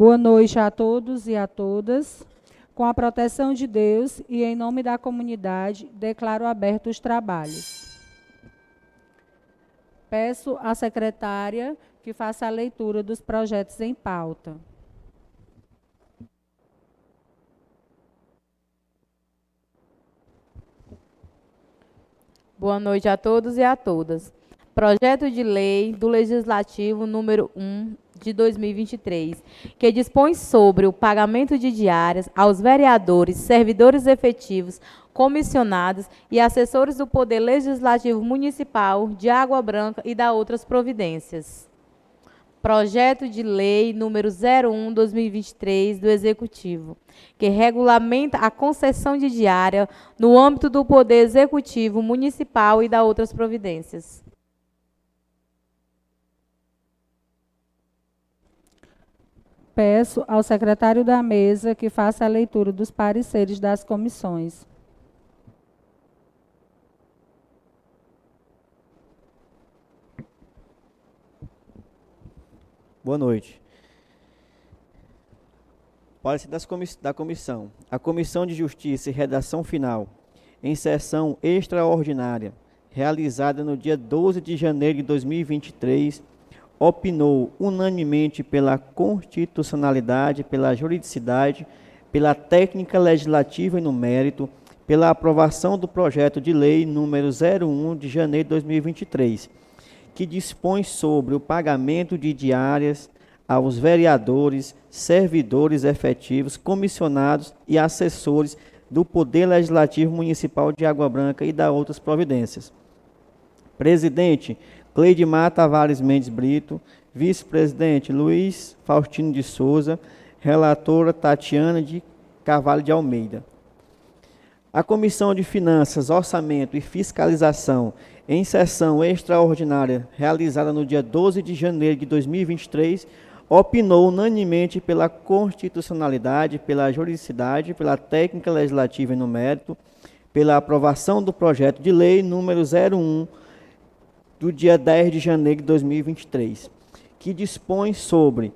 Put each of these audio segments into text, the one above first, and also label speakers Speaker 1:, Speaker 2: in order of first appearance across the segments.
Speaker 1: Boa noite a todos e a todas. Com a proteção de Deus e em nome da comunidade, declaro abertos os trabalhos. Peço à secretária que faça a leitura dos projetos em pauta.
Speaker 2: Boa noite a todos e a todas. Projeto de lei do Legislativo número 1 de 2023, que dispõe sobre o pagamento de diárias aos vereadores, servidores efetivos, comissionados e assessores do Poder Legislativo Municipal de Água Branca e da outras providências. Projeto de lei número 01/2023 do Executivo, que regulamenta a concessão de diária no âmbito do Poder Executivo Municipal e da outras providências.
Speaker 1: Peço ao secretário da mesa que faça a leitura dos pareceres das comissões.
Speaker 3: Boa noite. Parecer da comissão. A Comissão de Justiça e Redação Final, em sessão extraordinária, realizada no dia 12 de janeiro de 2023, opinou unanimemente pela constitucionalidade, pela juridicidade, pela técnica legislativa e no mérito, pela aprovação do projeto de lei número 01 de janeiro de 2023, que dispõe sobre o pagamento de diárias aos vereadores, servidores efetivos, comissionados e assessores do Poder Legislativo Municipal de Água Branca e da outras providências. Presidente, Cleidmar Tavares Mendes Brito. Vice-presidente, Luiz Faustino de Souza. Relatora, Tatiana de Carvalho de Almeida. A Comissão de Finanças, Orçamento e Fiscalização, em sessão extraordinária realizada no dia 12 de janeiro de 2023, opinou unanimemente pela constitucionalidade, pela juridicidade, pela técnica legislativa e no mérito, pela aprovação do projeto de lei número 01 do dia 10 de janeiro de 2023, que dispõe sobre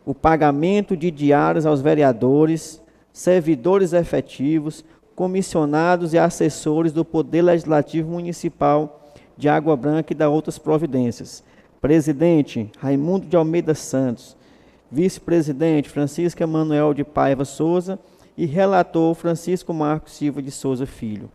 Speaker 3: o pagamento de diários aos vereadores, servidores efetivos, comissionados e assessores do Poder Legislativo Municipal de Água Branca e da outras providências. Presidente, Raimundo de Almeida Santos. Vice-presidente, Francisca Manuel de Paiva Souza. E relator, Francisco Marcos Silva de Souza Filho.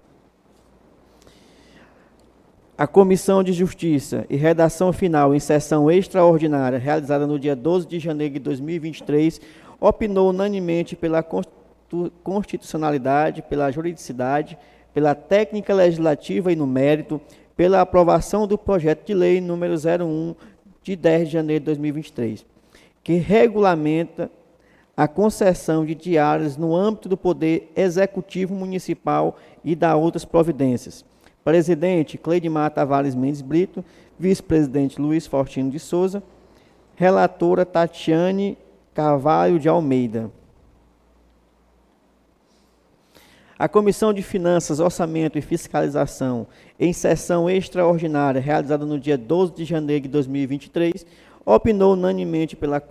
Speaker 3: A Comissão de Justiça e Redação Final, em sessão extraordinária, realizada no dia 12 de janeiro de 2023, opinou unanimemente pela constitucionalidade, pela juridicidade, pela técnica legislativa e no mérito, pela aprovação do projeto de lei número 01, de 10 de janeiro de 2023, que regulamenta a concessão de diárias no âmbito do Poder Executivo Municipal e da outras providências. Presidente, Cleidmar Tavares Mendes Brito. Vice-presidente, Luiz Faustino de Souza. Relatora, Tatiane Carvalho de Almeida. A Comissão de Finanças, Orçamento e Fiscalização, em sessão extraordinária, realizada no dia 12 de janeiro de 2023, opinou unanimemente pela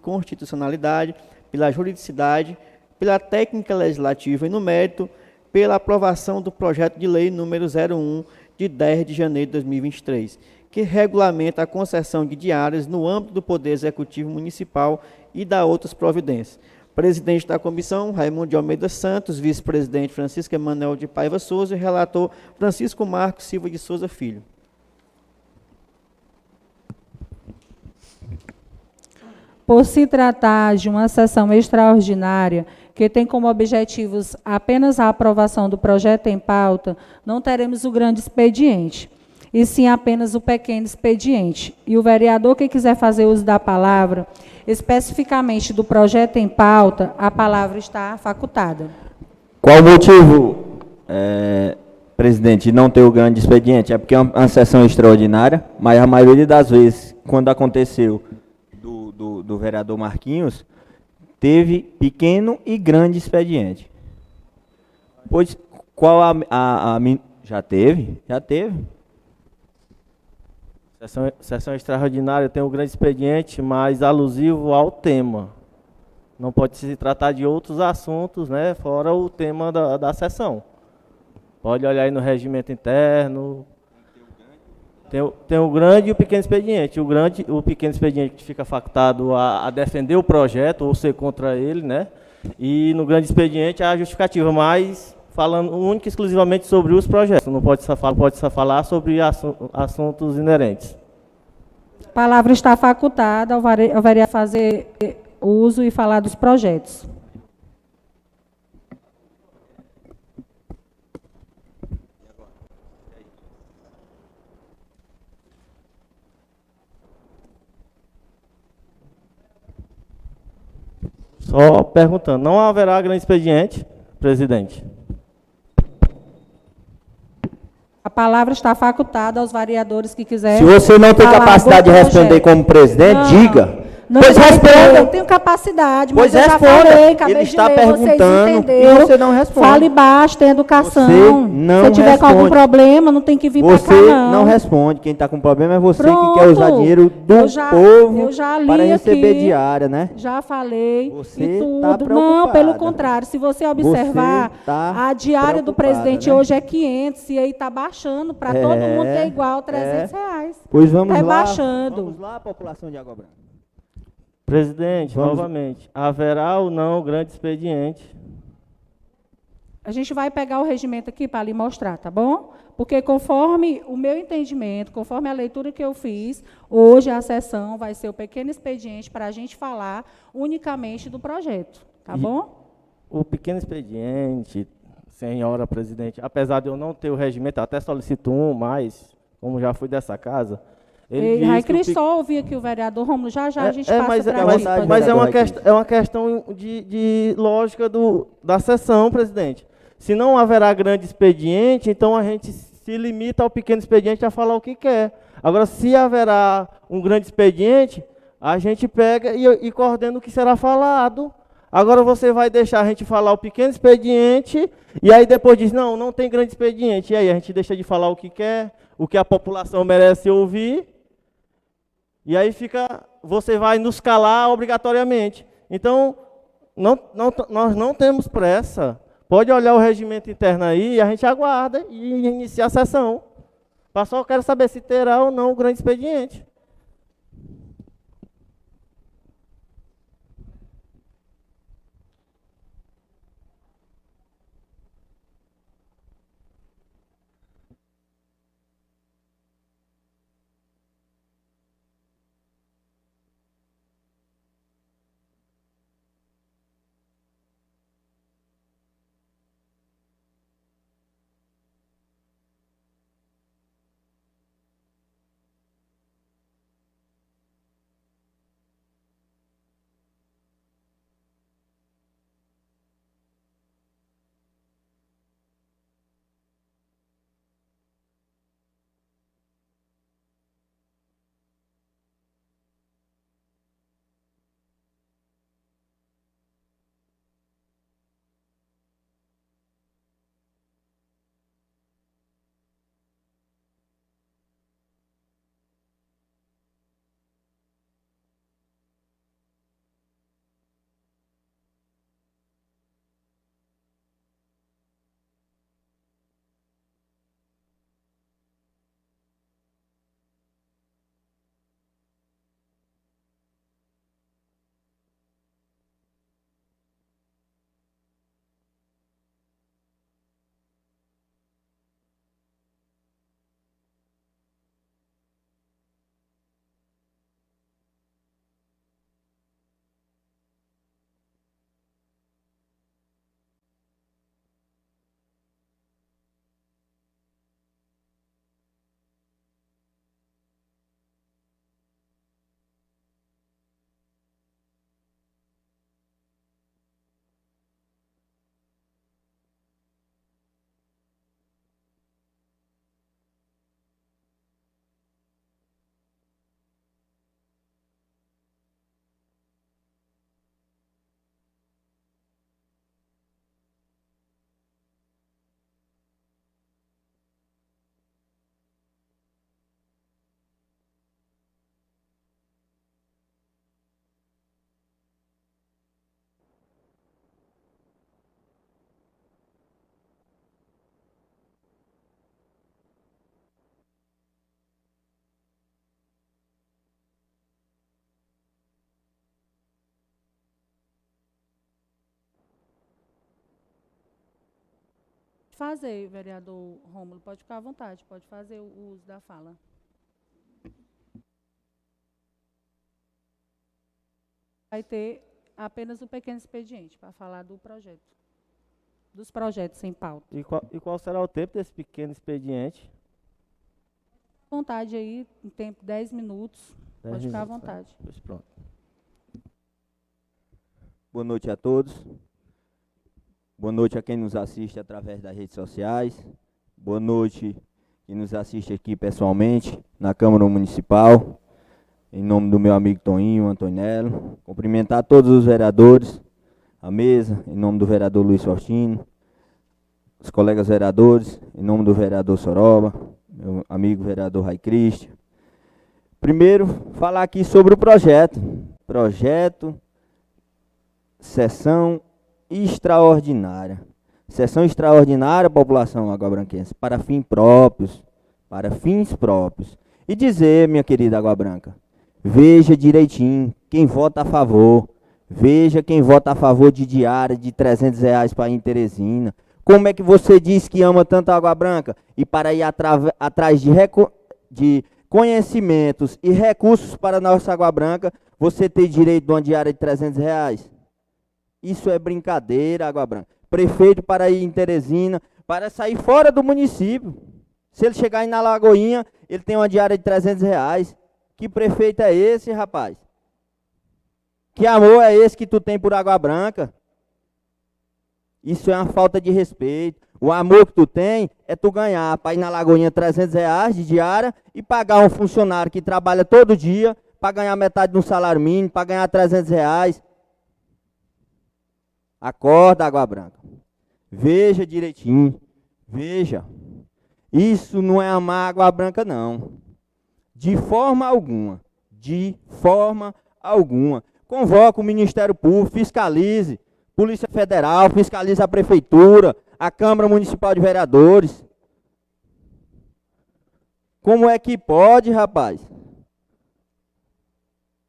Speaker 3: constitucionalidade, pela juridicidade, pela técnica legislativa e no mérito, pela aprovação do projeto de lei número 01, de 10 de janeiro de 2023, que regulamenta a concessão de diárias no âmbito do Poder Executivo Municipal e da outras providências. Presidente da comissão, Raimundo de Almeida Santos. Vice-presidente, Francisco Emanuel de Paiva Souza. E relator, Francisco Marcos Silva de Souza Filho.
Speaker 1: Por se tratar de uma sessão extraordinária, que tem como objetivos apenas a aprovação do projeto em pauta, não teremos o grande expediente, e sim apenas o pequeno expediente. E o vereador que quiser fazer uso da palavra, especificamente do projeto em pauta, a palavra está facultada.
Speaker 4: Qual o motivo, presidente, de não ter o grande expediente? É porque é uma sessão extraordinária, mas a maioria das vezes, quando aconteceu do vereador Marquinhos, teve pequeno e grande expediente. Pois, qual já teve? Já teve.
Speaker 5: Sessão extraordinária tem um grande expediente, mas alusivo ao tema. Não pode se tratar de outros assuntos, né, fora o tema da sessão. Pode olhar aí no regimento interno. Tem o grande e o pequeno expediente. O pequeno expediente que fica facultado a defender o projeto ou ser contra ele, né? E no grande expediente a justificativa, mas falando única e exclusivamente sobre os projetos. Não pode só falar sobre assuntos inerentes.
Speaker 1: A palavra está facultada ao vereador fazer uso e falar dos projetos.
Speaker 5: Só perguntando, não haverá grande expediente, presidente?
Speaker 1: A palavra está facultada aos vereadores que quiserem.
Speaker 4: Se você não tem
Speaker 1: falar
Speaker 4: capacidade
Speaker 1: do
Speaker 4: de responder
Speaker 1: projeto.
Speaker 4: como presidente,
Speaker 1: Não,
Speaker 4: diga.
Speaker 1: não
Speaker 4: Pois
Speaker 1: vai ter,
Speaker 4: responda.
Speaker 1: eu tenho capacidade,
Speaker 4: Pois
Speaker 1: mas eu já
Speaker 4: responda.
Speaker 1: falei, acabei
Speaker 4: Ele
Speaker 1: de
Speaker 4: está
Speaker 1: ler,
Speaker 4: perguntando
Speaker 1: vocês
Speaker 4: e
Speaker 1: entenderam.
Speaker 4: você não responde.
Speaker 1: Fale baixo, tem educação.
Speaker 4: Você não
Speaker 1: Se tiver com algum
Speaker 4: responde.
Speaker 1: problema, não tem que vir para cá,
Speaker 4: Você
Speaker 1: não.
Speaker 4: não responde. Quem está com problema é você
Speaker 1: Pronto.
Speaker 4: que quer usar dinheiro do
Speaker 1: eu
Speaker 4: povo
Speaker 1: já li
Speaker 4: para receber
Speaker 1: aqui,
Speaker 4: diária, né?
Speaker 1: Já falei
Speaker 4: Você
Speaker 1: e tudo.
Speaker 4: tá
Speaker 1: Não,
Speaker 4: preocupada.
Speaker 1: pelo contrário. Se você observar,
Speaker 4: Você tá
Speaker 1: a diária do
Speaker 4: preocupada,
Speaker 1: presidente
Speaker 4: né?
Speaker 1: hoje é 500 e aí está baixando para todo mundo ter igual R$300.
Speaker 4: Pois vamos
Speaker 1: Tá
Speaker 4: lá.
Speaker 1: baixando.
Speaker 4: Vamos lá, população de Água Branca.
Speaker 5: Presidente,
Speaker 4: Vamos.
Speaker 5: novamente, haverá ou não grande expediente?
Speaker 1: A gente vai pegar o regimento aqui para lhe mostrar, tá bom? Porque conforme o meu entendimento, conforme a leitura que eu fiz, hoje a sessão vai ser o pequeno expediente para a gente falar unicamente do projeto, tá bom?
Speaker 5: O pequeno expediente, senhora presidente, apesar de eu não ter o regimento, até solicito um, mas, como já fui dessa casa, ele diz que o
Speaker 1: Cris, só ouvir aqui o vereador Rômulo, já a gente passa
Speaker 5: mas,
Speaker 1: para
Speaker 5: mas,
Speaker 1: ti.
Speaker 5: mas é uma,
Speaker 4: vereador
Speaker 5: é uma questão de lógica da sessão, presidente. Se não haverá grande expediente, então a gente se limita ao pequeno expediente a falar o que quer. Agora, se haverá um grande expediente, a gente pega e coordena o que será falado. Agora você vai deixar a gente falar o pequeno expediente, e aí depois diz, não tem grande expediente. E aí a gente deixa de falar o que quer, o que a população merece ouvir, e aí você vai nos calar obrigatoriamente. Então, nós não temos pressa. Pode olhar o regimento interno aí, e a gente aguarda e inicia a sessão. Eu só quero saber se terá ou não o grande expediente.
Speaker 1: fazer, vereador Rômulo, pode ficar à vontade, pode fazer o uso da fala. Vai ter apenas um pequeno expediente para falar do projeto, dos projetos em pauta.
Speaker 5: E qual será o tempo desse pequeno expediente?
Speaker 1: À vontade aí, em tempo 10 minutos, pode ficar à vontade.
Speaker 5: Pois pronto.
Speaker 4: Boa noite a todos. Boa noite a quem nos assiste através das redes sociais. Boa noite quem nos assiste aqui pessoalmente, na Câmara Municipal. Em nome do meu amigo Toninho, Antonello. Cumprimentar todos os vereadores, a mesa, em nome do vereador Luiz Fortino, os colegas vereadores, em nome do vereador Soroba, meu amigo vereador Rai Cristian. Primeiro, falar aqui sobre o projeto. Projeto Sessão extraordinária. Sessão extraordinária, população aguabranquense, para fins próprios. Para fins próprios. E dizer, minha querida Água Branca, veja direitinho quem vota a favor. Veja quem vota a favor de diária de R$300 para ir em Teresina. Como é que você diz que ama tanto a Água Branca? E para ir atrás de conhecimentos e recursos para a nossa Água Branca, você tem direito a uma diária de R$300? Isso é brincadeira, Água Branca. Prefeito para ir em Teresina, para sair fora do município. Se ele chegar aí na Lagoinha, ele tem uma diária de R$300. Que prefeito é esse, rapaz? Que amor é esse que tu tem por Água Branca? Isso é uma falta de respeito. O amor que tu tem é tu ganhar para ir na Lagoinha R$300 de diária e pagar um funcionário que trabalha todo dia para ganhar metade de um salário mínimo, para ganhar R$300. Acorda, Água Branca. Veja direitinho. Veja. Isso não é amar a Água Branca, não. De forma alguma. De forma alguma. Convoca o Ministério Público, fiscalize. Polícia Federal, fiscalize a Prefeitura, a Câmara Municipal de Vereadores. Como é que pode, rapaz?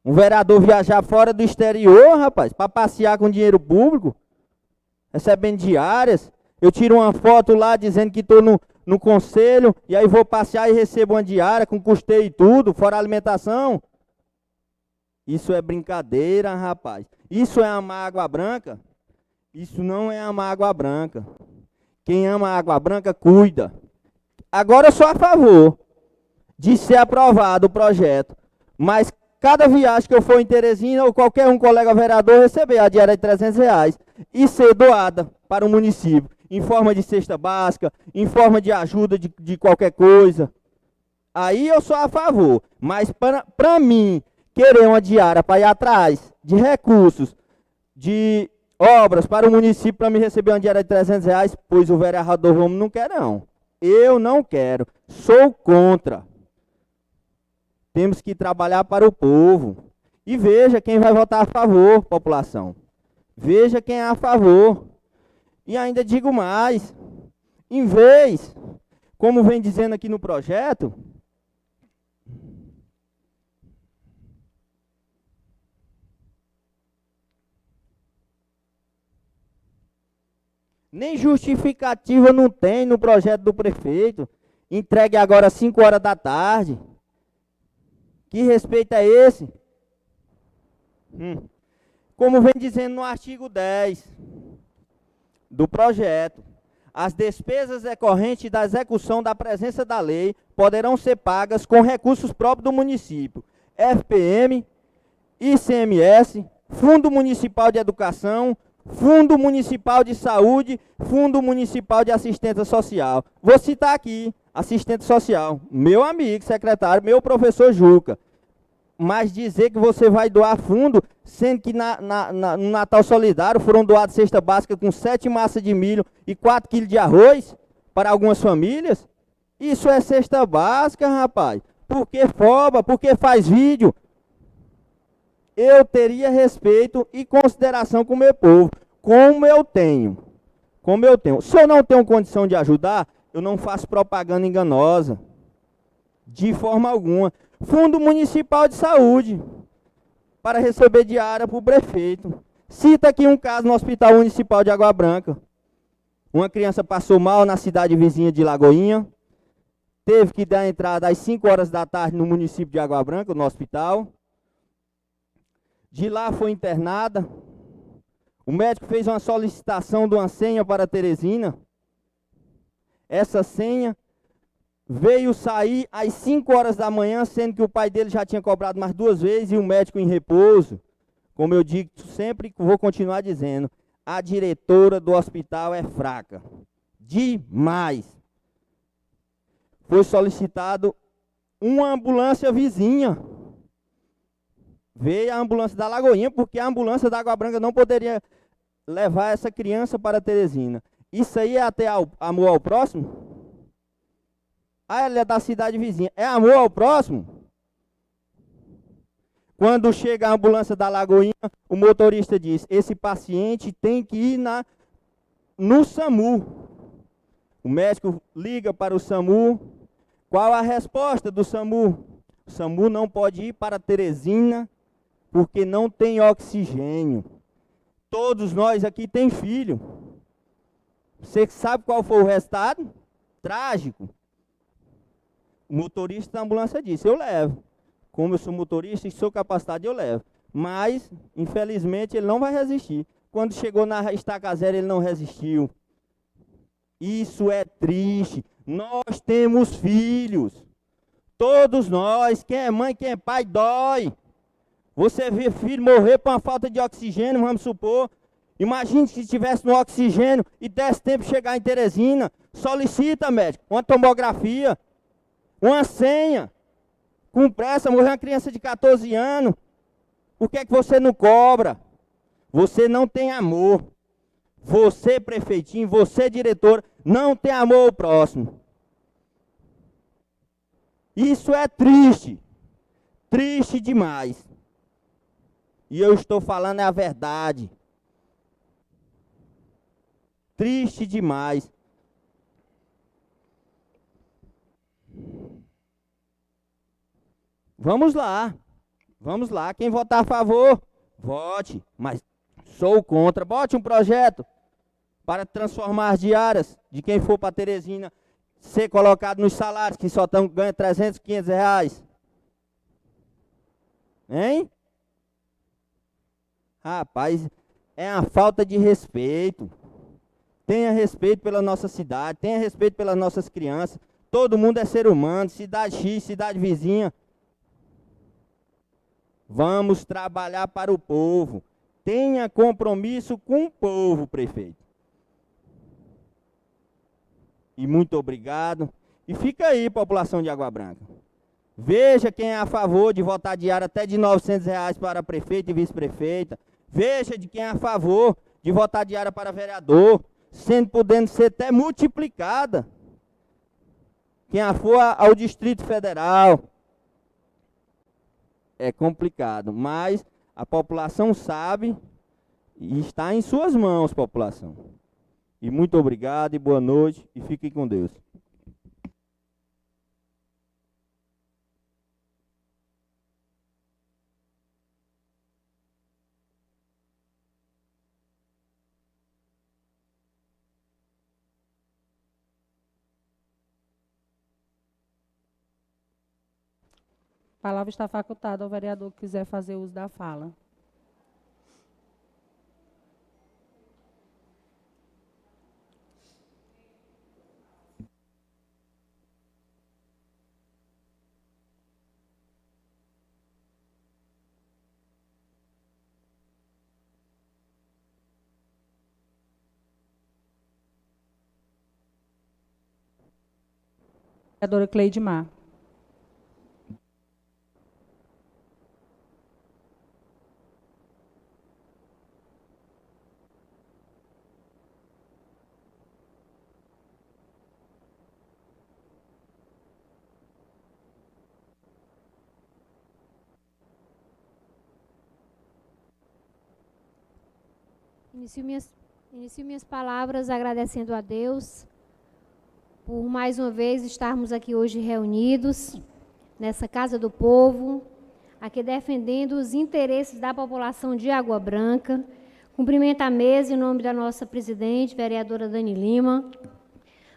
Speaker 4: Um vereador viajar fora do exterior, rapaz, para passear com dinheiro público, recebendo diárias. Eu tiro uma foto lá dizendo que estou no conselho, e aí vou passear e recebo uma diária com custeio e tudo, fora alimentação. Isso é brincadeira, rapaz. Isso é amar a Água Branca? Isso não é amar a Água Branca. Quem ama a Água Branca, cuida. Agora eu sou a favor de ser aprovado o projeto, mas cada viagem que eu for em Teresina, ou qualquer um colega vereador receber a diária de R$300 e ser doada para o município, em forma de cesta básica, em forma de ajuda de qualquer coisa. Aí eu sou a favor, mas para mim, querer uma diária para ir atrás de recursos, de obras para o município, para me receber uma diária de R$300, pois o vereador Romulo não quer, não. Eu não quero, sou contra. Temos que trabalhar para o povo. E veja quem vai votar a favor, população. Veja quem é a favor. E ainda digo mais, em vez, como vem dizendo aqui no projeto, nem justificativa não tem no projeto do prefeito. Entregue agora às 5 horas da tarde. Que respeito é esse? Como vem dizendo no artigo 10 do projeto, as despesas decorrentes da execução da presença da lei poderão ser pagas com recursos próprios do município, FPM, ICMS, Fundo Municipal de Educação, Fundo Municipal de Saúde, Fundo Municipal de Assistência Social. Vou citar aqui, assistente social, meu amigo, secretário, meu professor Juca. Mas dizer que você vai doar fundo, sendo que no Natal Solidário foram doadas cesta básica com 7 massas de milho e 4 quilos de arroz para algumas famílias? Isso é cesta básica, rapaz. Por que foba? Por que faz vídeo? Eu teria respeito e consideração com o meu povo, como eu tenho. Como eu tenho. Se eu não tenho condição de ajudar, eu não faço propaganda enganosa. De forma alguma. Fundo Municipal de Saúde, para receber diária para o prefeito. Cita aqui um caso no Hospital Municipal de Água Branca. Uma criança passou mal na cidade vizinha de Lagoinha, teve que dar entrada às 5 horas da tarde no município de Água Branca, no hospital. De lá foi internada. O médico fez uma solicitação de uma senha para Teresina. Essa senha veio sair às 5 horas da manhã, sendo que o pai dele já tinha cobrado mais 2 vezes e o médico em repouso. Como eu digo sempre, vou continuar dizendo, a diretora do hospital é fraca. Demais. Foi solicitado uma ambulância vizinha. Veio a ambulância da Lagoinha, porque a ambulância da Água Branca não poderia levar essa criança para Teresina. Isso aí é até amor ao próximo? Ah, ela é da cidade vizinha. É amor ao próximo? Quando chega a ambulância da Lagoinha, o motorista diz, esse paciente tem que ir no SAMU. O médico liga para o SAMU. Qual a resposta do SAMU? O SAMU não pode ir para Teresina porque não tem oxigênio. Todos nós aqui tem filho. Você sabe qual foi o resultado? Trágico. O motorista da ambulância disse, eu levo. Como eu sou motorista e sou capacitado, eu levo. Mas, infelizmente, ele não vai resistir. Quando chegou na estaca zero, ele não resistiu. Isso é triste. Nós temos filhos. Todos nós, quem é mãe, quem é pai, dói. Você vê filho morrer por uma falta de oxigênio, vamos supor. Imagine se estivesse no oxigênio e desse tempo de chegar em Teresina. Solicita, médico, uma tomografia, uma senha. Com pressa, morreu uma criança de 14 anos. Por que é que você não cobra? Você não tem amor. Você, prefeitinho, você, diretor, não tem amor ao próximo. Isso é triste. Triste demais. E eu estou falando a verdade. Triste demais. Vamos lá. Vamos lá. Quem votar a favor, vote. Mas sou contra. Bote um projeto para transformar as diárias de quem for para Teresina ser colocado nos salários que só ganham 300, 500 reais. Hein? Rapaz, é uma falta de respeito. Tenha respeito pela nossa cidade, tenha respeito pelas nossas crianças. Todo mundo é ser humano, cidade X, cidade vizinha. Vamos trabalhar para o povo. Tenha compromisso com o povo, prefeito. E muito obrigado. E fica aí, população de Água Branca. Veja quem é a favor de votar diária até de R$900 para prefeito e vice-prefeita. Veja de quem é a favor de votar diária para vereador, podendo ser até multiplicada. Quem for ao Distrito Federal. É complicado, mas a população sabe e está em suas mãos, população. E muito obrigado e boa noite e fiquem com Deus.
Speaker 1: A palavra está facultada ao vereador que quiser fazer uso da fala. Vereadora Cleidmar.
Speaker 6: Inicio minhas palavras agradecendo a Deus por mais uma vez estarmos aqui hoje reunidos nessa Casa do Povo, aqui defendendo os interesses da população de Água Branca, Cumprimento a mesa em nome da nossa presidente, vereadora Dani Lima,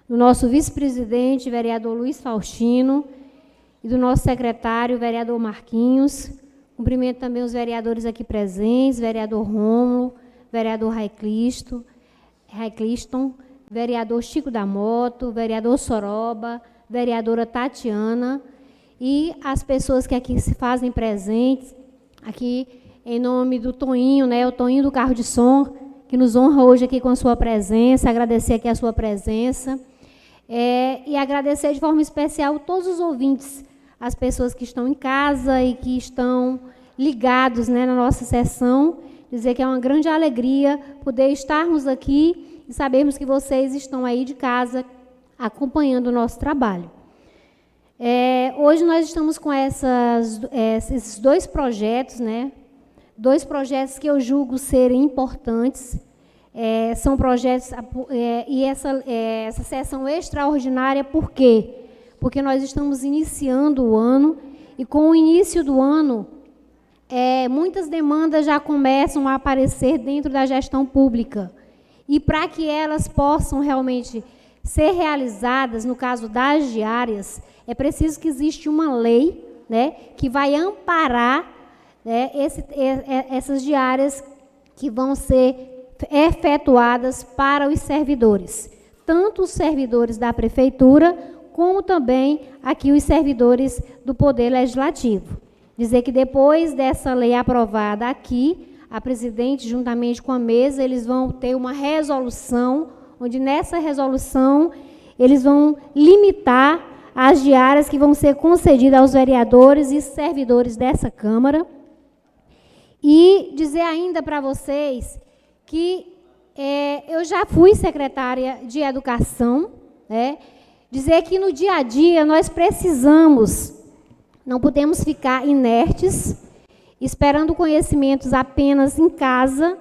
Speaker 6: do nosso vice-presidente, vereador Luiz Faustino, e do nosso secretário, vereador Marquinhos. Cumprimento também os vereadores aqui presentes, vereador Rômulo, vereador Raicliston, vereador Chico da Moto, vereador Soroba, vereadora Tatiana, e as pessoas que aqui se fazem presentes, aqui em nome do Toninho, né, o Toninho do Carro de Som, que nos honra hoje aqui com a sua presença, agradecer aqui a sua presença, e agradecer de forma especial todos os ouvintes, as pessoas que estão em casa e que estão ligados, né, na nossa sessão, dizer que é uma grande alegria poder estarmos aqui e sabermos que vocês estão aí de casa acompanhando o nosso trabalho. Hoje nós estamos com esses dois projetos, né? Dois projetos que eu julgo serem importantes. São projetos, e essa sessão extraordinária, por quê? Porque nós estamos iniciando o ano, e com o início do ano, muitas demandas já começam a aparecer dentro da gestão pública. E para que elas possam realmente ser realizadas, no caso das diárias, é preciso que exista uma lei, né, que vai amparar, né, essas diárias que vão ser efetuadas para os servidores, tanto os servidores da prefeitura, como também aqui os servidores do Poder Legislativo. Dizer que depois dessa lei aprovada aqui, a presidente, juntamente com a mesa, eles vão ter uma resolução, onde nessa resolução eles vão limitar as diárias que vão ser concedidas aos vereadores e servidores dessa Câmara. E dizer ainda para vocês que eu já fui secretária de Educação, né? Dizer que no dia a dia nós precisamos, não podemos ficar inertes, esperando conhecimentos apenas em casa,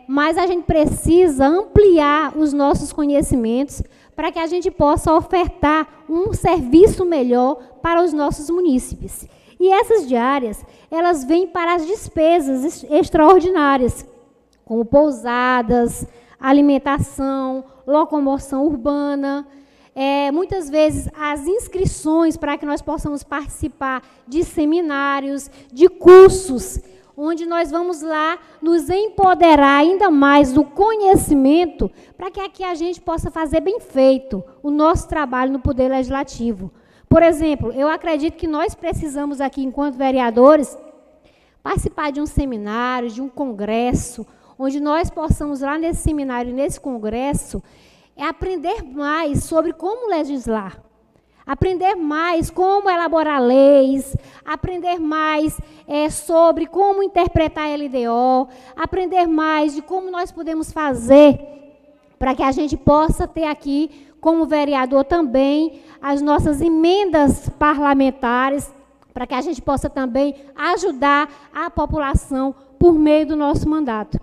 Speaker 6: mas a gente precisa ampliar os nossos conhecimentos para que a gente possa ofertar um serviço melhor para os nossos munícipes. E essas diárias, elas vêm para as despesas extraordinárias, como pousadas, alimentação, locomoção urbana, muitas vezes as inscrições para que nós possamos participar de seminários, de cursos, onde nós vamos lá nos empoderar ainda mais do conhecimento para que aqui a gente possa fazer bem feito o nosso trabalho no Poder Legislativo. Por exemplo, eu acredito que nós precisamos aqui, enquanto vereadores, participar de um seminário, de um congresso, onde nós possamos lá nesse seminário, nesse congresso, aprender mais sobre como legislar, aprender mais como elaborar leis, aprender mais sobre como interpretar a LDO, aprender mais de como nós podemos fazer para que a gente possa ter aqui, como vereador também, as nossas emendas parlamentares, para que a gente possa também ajudar a população por meio do nosso mandato.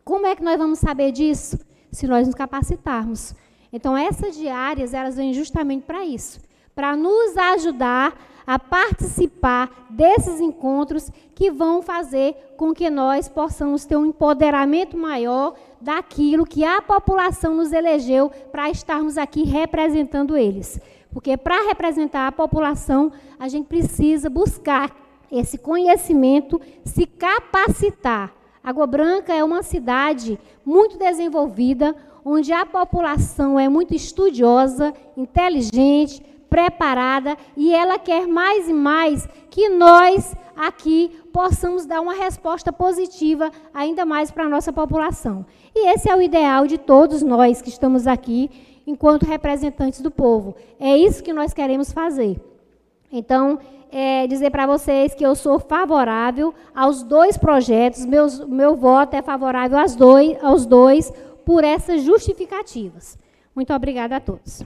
Speaker 6: Como é que nós vamos saber disso? Se nós nos capacitarmos. Então, essas diárias, elas vêm justamente para isso, para nos ajudar a participar desses encontros que vão fazer com que nós possamos ter um empoderamento maior daquilo que a população nos elegeu para estarmos aqui representando eles. Porque para representar a população, a gente precisa buscar esse conhecimento, se capacitar. Água Branca é uma cidade muito desenvolvida, onde a população é muito estudiosa, inteligente, preparada, e ela quer mais e mais que nós aqui possamos dar uma resposta positiva ainda mais para a nossa população. E esse é o ideal de todos nós que estamos aqui enquanto representantes do povo. É isso que nós queremos fazer. Então, dizer para vocês que eu sou favorável aos dois projetos, meu voto é favorável aos dois por essas justificativas. Muito obrigada a todos.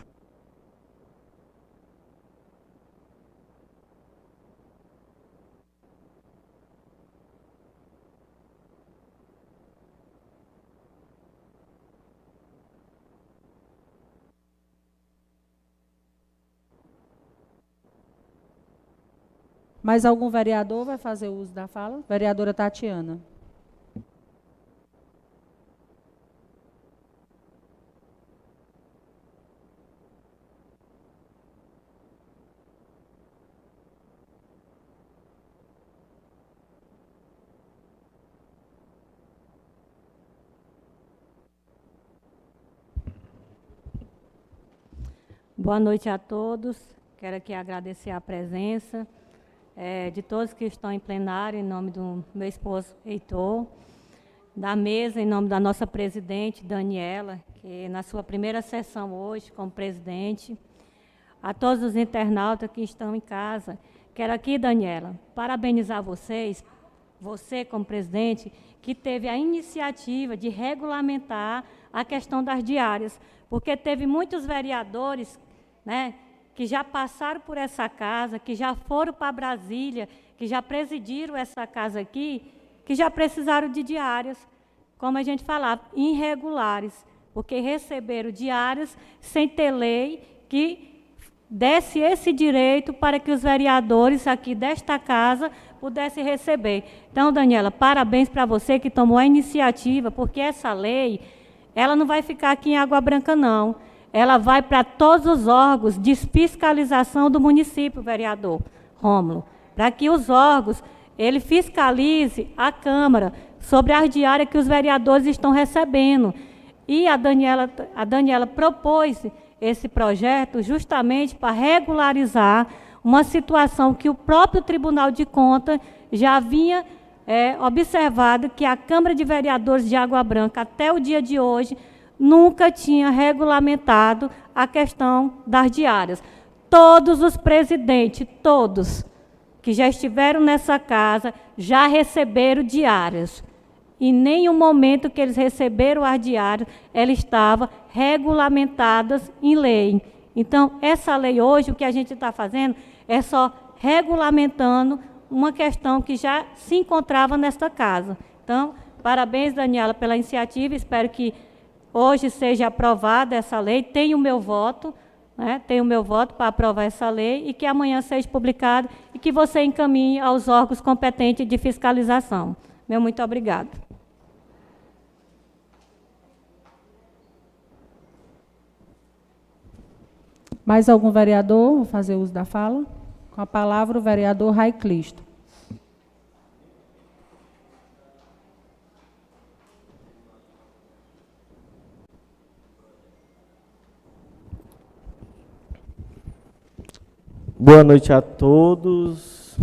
Speaker 1: Mais algum vereador vai fazer uso da fala? Vereadora Tatiana.
Speaker 7: Boa noite a todos. Quero aqui agradecer a presença de todos que estão em plenário, em nome do meu esposo Heitor, da mesa, em nome da nossa presidente, Daniela, que na sua primeira sessão hoje como presidente, a todos os internautas que estão em casa. Quero aqui, Daniela, parabenizar vocês, você como presidente, que teve a iniciativa de regulamentar a questão das diárias, porque teve muitos vereadores, né, que já passaram por essa casa, que já foram para Brasília, que já presidiram essa casa aqui, que já precisaram de diárias, como a gente falava, irregulares, porque receberam diárias sem ter lei que desse esse direito para que os vereadores aqui desta casa pudessem receber. Então, Daniela, parabéns para você que tomou a iniciativa, porque essa lei, ela não vai ficar aqui em Água Branca, não. Ela vai para todos os órgãos de fiscalização do município, vereador Rômulo, para que os órgãos, ele fiscalize a Câmara sobre as diárias que os vereadores estão recebendo. E a Daniela propôs esse projeto justamente para regularizar uma situação que o próprio Tribunal de Contas já havia observado, que a Câmara de Vereadores de Água Branca, até o dia de hoje, nunca tinha regulamentado a questão das diárias. Todos os presidentes, todos, que já estiveram nessa casa, já receberam diárias. Em nenhum momento que eles receberam as diárias, ela estava regulamentadas em lei. Então, essa lei hoje, o que a gente está fazendo é só regulamentando uma questão que já se encontrava nesta casa. Então, parabéns, Daniela, pela iniciativa. Espero que hoje seja aprovada essa lei. Tenho o meu voto, né? Tenho o meu voto para aprovar essa lei e que amanhã seja publicado e que você encaminhe aos órgãos competentes de fiscalização. Meu muito obrigado.
Speaker 1: Mais algum vereador? Vou fazer uso da fala. Com a palavra, o vereador Raiclisto.
Speaker 5: Boa noite a todos.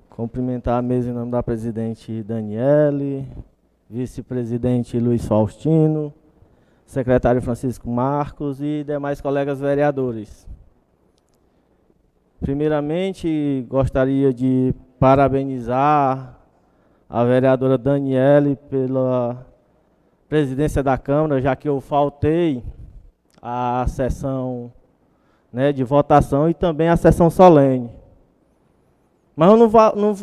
Speaker 5: Cumprimentar a mesa em nome da presidente Daniele, vice-presidente Luiz Faustino, secretário Francisco Marcos e demais colegas vereadores. Primeiramente, gostaria de parabenizar a vereadora Daniele pela presidência da Câmara, já que eu faltei à sessão, né, de votação e também à sessão solene. Mas eu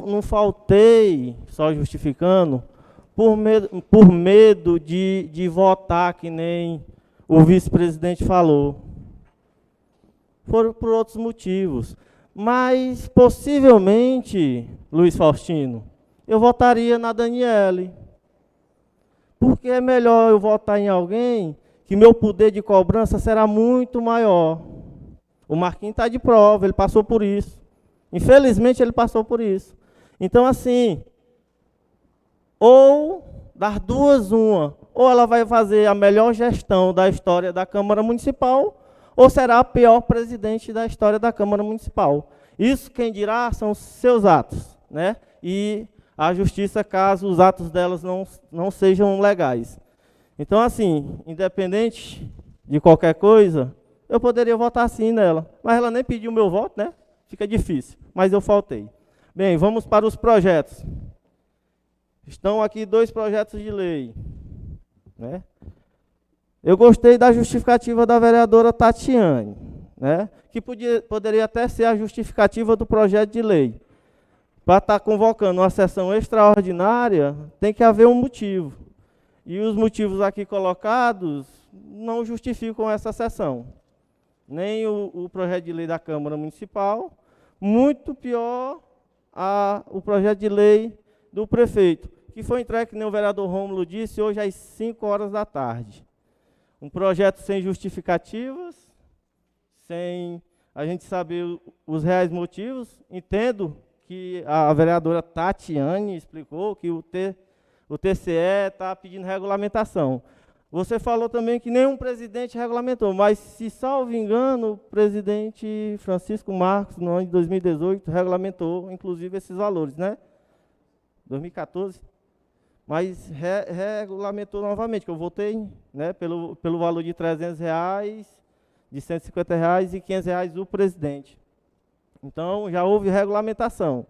Speaker 5: não faltei, só justificando, por medo de votar, que nem o vice-presidente falou. Foram por outros motivos. Mas, possivelmente, Luiz Faustino, eu votaria na Daniele. Porque é melhor eu votar em alguém que meu poder de cobrança será muito maior. O Marquinhos está de prova, ele passou por isso. Infelizmente, ele passou por isso. Então, assim, ou das duas, uma, ou ela vai fazer a melhor gestão da história da Câmara Municipal, ou será a pior presidente da história da Câmara Municipal. Isso, quem dirá, são os seus atos, né? E a justiça, caso os atos delas não sejam legais. Então, assim, independente de qualquer coisa, eu poderia votar sim nela, mas ela nem pediu o meu voto, né? Fica difícil, mas eu faltei. Bem, vamos para os projetos. Estão aqui 2 projetos de lei, né? Eu gostei da justificativa da vereadora Tatiane, né? Que poderia até ser a justificativa do projeto de lei. Para estar convocando uma sessão extraordinária, tem que haver um motivo. E os motivos aqui colocados não justificam essa sessão. Nem o projeto de lei da Câmara Municipal, muito pior o projeto de lei do prefeito, que foi entregue, que nem o vereador Rômulo disse, hoje às 5 horas da tarde. Um projeto sem justificativas, sem a gente saber os reais motivos. Entendo que a vereadora Tatiane explicou que o TCE está pedindo regulamentação. Você falou também que nenhum presidente regulamentou, mas, se salvo engano, o presidente Francisco Marcos, no ano de 2018, regulamentou, inclusive, esses valores, né? 2014. Mas regulamentou novamente, que eu votei, né, pelo valor de R$300, de R$150 e R$500 o presidente. Então, já houve regulamentação.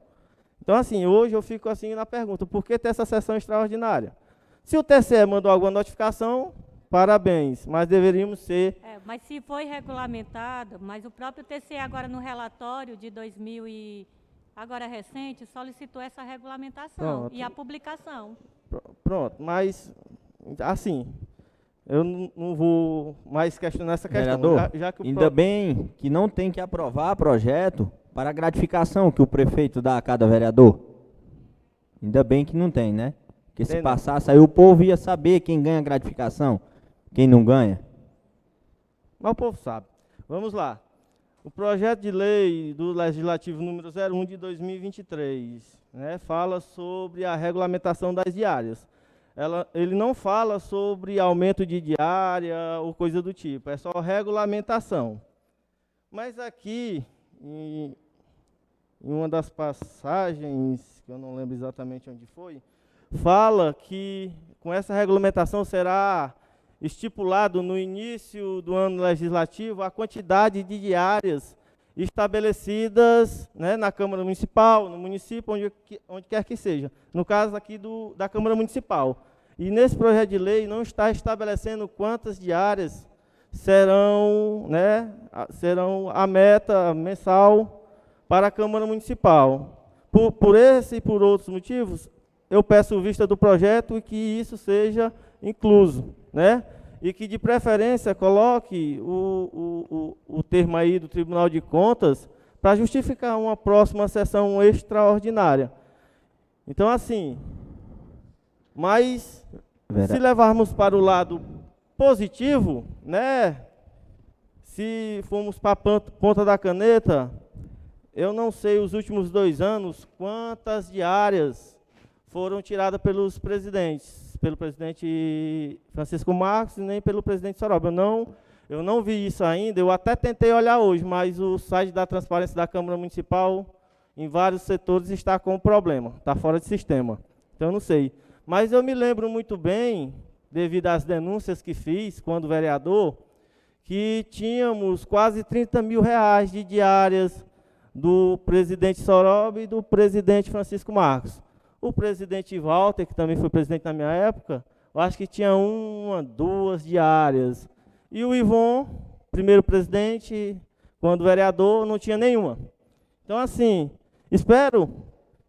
Speaker 5: Então, assim, hoje eu fico assim na pergunta, por que ter essa sessão extraordinária? Se o TCE mandou alguma notificação, parabéns, mas deveríamos ser...
Speaker 7: Mas se foi regulamentado, mas o próprio TCE agora no relatório de 2000 e agora recente solicitou essa regulamentação.
Speaker 5: Pronto.
Speaker 7: E a publicação.
Speaker 5: Pronto, mas assim, eu não vou mais questionar essa questão.
Speaker 4: Vereador,
Speaker 5: já que
Speaker 4: ainda bem que não tem que aprovar projeto para a gratificação que o prefeito dá a cada vereador. Ainda bem que não tem, né? Porque se passasse, aí o povo ia saber quem ganha gratificação, quem não ganha.
Speaker 5: Mas o povo sabe. Vamos lá. O projeto de lei do Legislativo número 01 de 2023, né, fala sobre a regulamentação das diárias. Ele não fala sobre aumento de diária ou coisa do tipo, é só regulamentação. Mas aqui, em uma das passagens, que eu não lembro exatamente onde foi, fala que com essa regulamentação será estipulado no início do ano legislativo a quantidade de diárias estabelecidas, né, na Câmara Municipal, no município, onde quer que seja. No caso aqui da Câmara Municipal. E nesse projeto de lei não está estabelecendo quantas diárias serão, né, serão a meta mensal para a Câmara Municipal. Por esse e por outros motivos, eu peço vista do projeto e que isso seja incluso, né? E que, de preferência, coloque o termo aí do Tribunal de Contas para justificar uma próxima sessão extraordinária. Então, assim, mas se levarmos para o lado positivo, né? Se formos para a ponta da caneta, eu não sei os últimos 2 anos quantas diárias foram tiradas pelos presidentes, pelo presidente Francisco Marcos e nem pelo presidente Soroba. Eu não vi isso ainda, eu até tentei olhar hoje, mas o site da transparência da Câmara Municipal, em vários setores, está com problema, está fora de sistema. Então, eu não sei. Mas eu me lembro muito bem, devido às denúncias que fiz quando vereador, que tínhamos quase R$30 mil de diárias do presidente Soroba e do presidente Francisco Marcos. O presidente Walter, que também foi presidente na minha época, eu acho que tinha 1, 2 diárias. E o Ivon, primeiro presidente, quando vereador, não tinha nenhuma. Então, assim, espero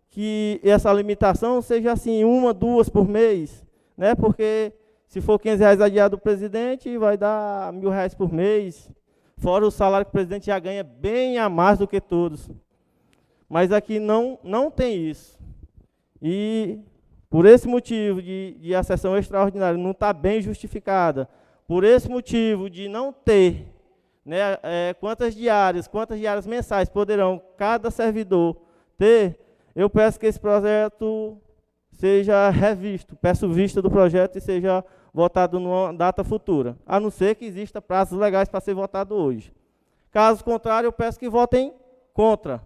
Speaker 5: que essa limitação seja assim, 1, 2 por mês, né? Porque se for R$500 a diária do presidente, vai dar R$1.000 por mês, fora o salário que o presidente já ganha bem a mais do que todos. Mas aqui não tem isso. E por esse motivo de a sessão extraordinária não estar bem justificada, por esse motivo de não ter, né, quantas diárias mensais poderão cada servidor ter, eu peço que esse projeto seja revisto, peço vista do projeto e seja votado numa data futura, a não ser que exista prazos legais para ser votado hoje. Caso contrário, eu peço que votem contra.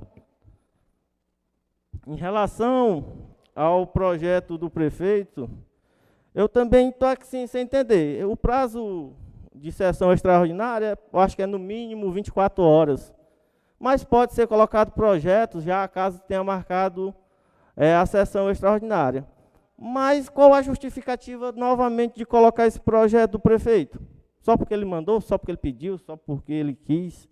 Speaker 5: Em relação ao projeto do prefeito, eu também estou aqui sem entender. O prazo de sessão extraordinária, eu acho que é no mínimo 24 horas. Mas pode ser colocado projetos, já caso tenha marcado a sessão extraordinária. Mas qual a justificativa, novamente, de colocar esse projeto do prefeito? Só porque ele mandou, só porque ele pediu, só porque ele quis.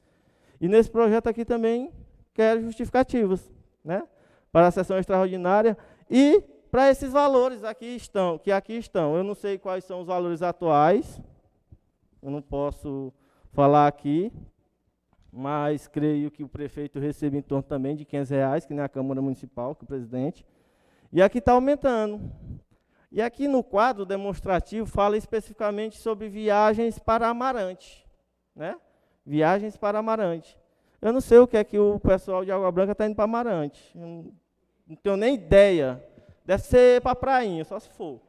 Speaker 5: E nesse projeto aqui também quero justificativas, né, para a sessão extraordinária. E para esses valores que aqui estão, eu não sei quais são os valores atuais, eu não posso falar aqui, mas creio que o prefeito recebe em torno também de R$500, que nem a Câmara Municipal, que o presidente. E aqui está aumentando. E aqui no quadro demonstrativo fala especificamente sobre viagens para Amarante, né? Viagens para Amarante. Eu não sei o que é que o pessoal de Água Branca está indo para Amarante. Não tenho nem ideia. Deve ser para a prainha, só se for.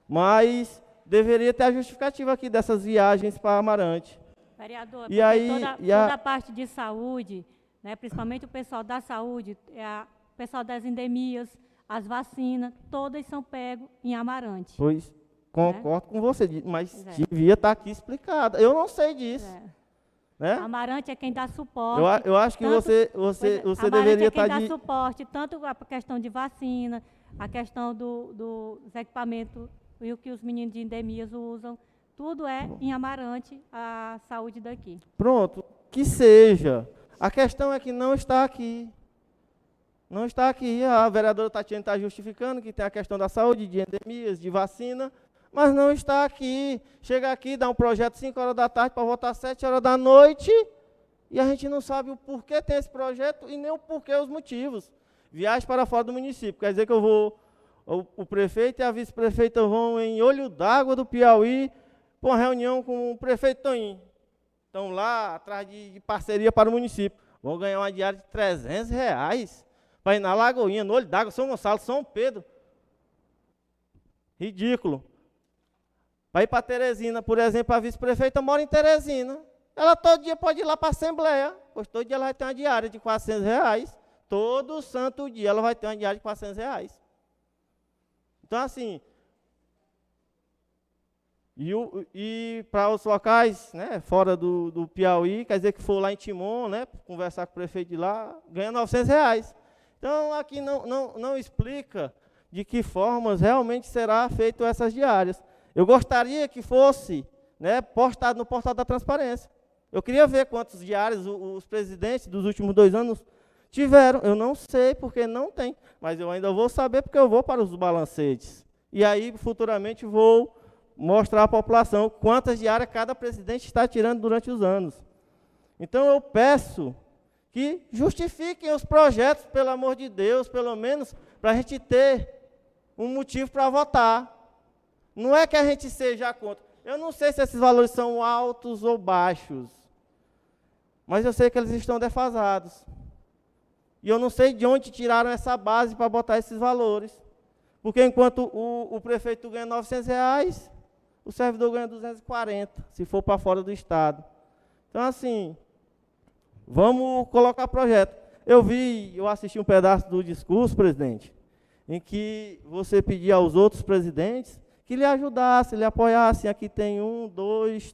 Speaker 5: Mas deveria ter a justificativa aqui dessas viagens para Amarante.
Speaker 7: Vereador,
Speaker 5: E aí,
Speaker 7: toda a parte de saúde, né, principalmente o pessoal da saúde, o pessoal das endemias, as vacinas, todas são pegos em Amarante.
Speaker 5: Pois, concordo com você, mas
Speaker 7: Pois é.
Speaker 5: devia estar aqui explicado. Eu não sei disso. Né?
Speaker 7: Amarante é quem dá suporte.
Speaker 5: Eu acho que
Speaker 7: tanto-
Speaker 5: você
Speaker 7: Amarante
Speaker 5: deveria
Speaker 7: é quem
Speaker 5: estar
Speaker 7: dá
Speaker 5: de...
Speaker 7: suporte, tanto a questão de vacina, a questão dos equipamentos e o que os meninos de endemias usam, tudo é em Amarante, a saúde daqui.
Speaker 5: Pronto, que seja. A questão é que não está aqui. Não está aqui. A vereadora Tatiana está justificando que tem a questão da saúde, de endemias, de vacina, mas não está aqui. Chega aqui, dá um projeto 5 horas da tarde para votar 7 horas da noite, e a gente não sabe o porquê tem esse projeto e nem o porquê, os motivos. Viagem para fora do município, quer dizer que eu vou, o prefeito e a vice-prefeita vão em Olho d'Água do Piauí, para uma reunião com o prefeito Toninho. Estão lá, atrás de parceria para o município. Vão ganhar uma diária de R$300 para ir na Lagoinha, no Olho d'Água, São Gonçalo, São Pedro. Ridículo. Para ir para Teresina, por exemplo, a vice-prefeita mora em Teresina. Ela todo dia pode ir lá para a Assembleia, pois todo dia ela vai ter uma diária de R$400. Todo santo dia ela vai ter uma diária de R$400. Então, assim... E para os locais, né, fora do Piauí, quer dizer que for lá em Timon, né, conversar com o prefeito de lá, ganha R$900. Então, aqui não explica de que formas realmente será feito essas diárias. Eu gostaria que fosse, né, postado no portal da transparência. Eu queria ver quantos diários os presidentes dos últimos 2 anos tiveram. Eu não sei porque não tem, mas eu ainda vou saber porque eu vou para os balancetes. E aí, futuramente, vou mostrar à população quantas diárias cada presidente está tirando durante os anos. Então, eu peço que justifiquem os projetos, pelo amor de Deus, pelo menos para a gente ter um motivo para votar. Não é que a gente seja contra. Eu não sei se esses valores são altos ou baixos, mas eu sei que eles estão defasados. E eu não sei de onde tiraram essa base para botar esses valores. Porque enquanto o prefeito ganha R$900, o servidor ganha 240, se for para fora do estado. Então, assim, vamos colocar projeto. Eu assisti um pedaço do discurso, presidente, em que você pedia aos outros presidentes que lhe ajudassem, lhe apoiassem. Aqui tem 1, 2,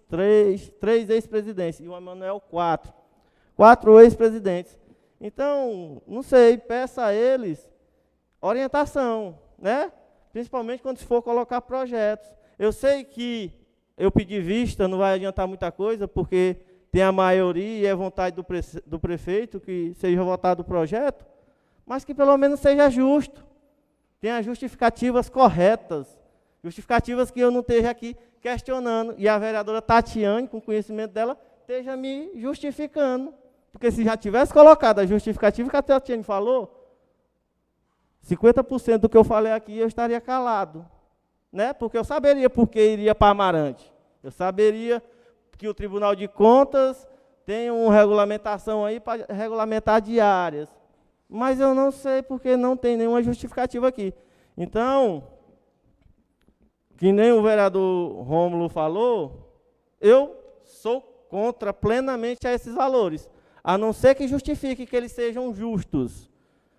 Speaker 5: 3 ex-presidentes, e o Emanuel 4. 4 ex-presidentes. Então, não sei, peça a eles orientação, né? Principalmente quando se for colocar projetos. Eu sei que eu pedir vista não vai adiantar muita coisa, porque tem a maioria e é vontade do prefeito que seja votado o projeto, mas que pelo menos seja justo. Tenha justificativas corretas, justificativas que eu não esteja aqui questionando, e a vereadora Tatiane, com conhecimento dela, esteja me justificando. Porque se já tivesse colocado a justificativa que a Tatiane falou, 50% do que eu falei aqui eu estaria calado. Né? Porque eu saberia por que iria para Amarante. Eu saberia que o Tribunal de Contas tem uma regulamentação aí para regulamentar diárias. Mas eu não sei porque não tem nenhuma justificativa aqui. Então, que nem o vereador Rômulo falou, eu sou contra plenamente a esses valores. A não ser que justifique que eles sejam justos.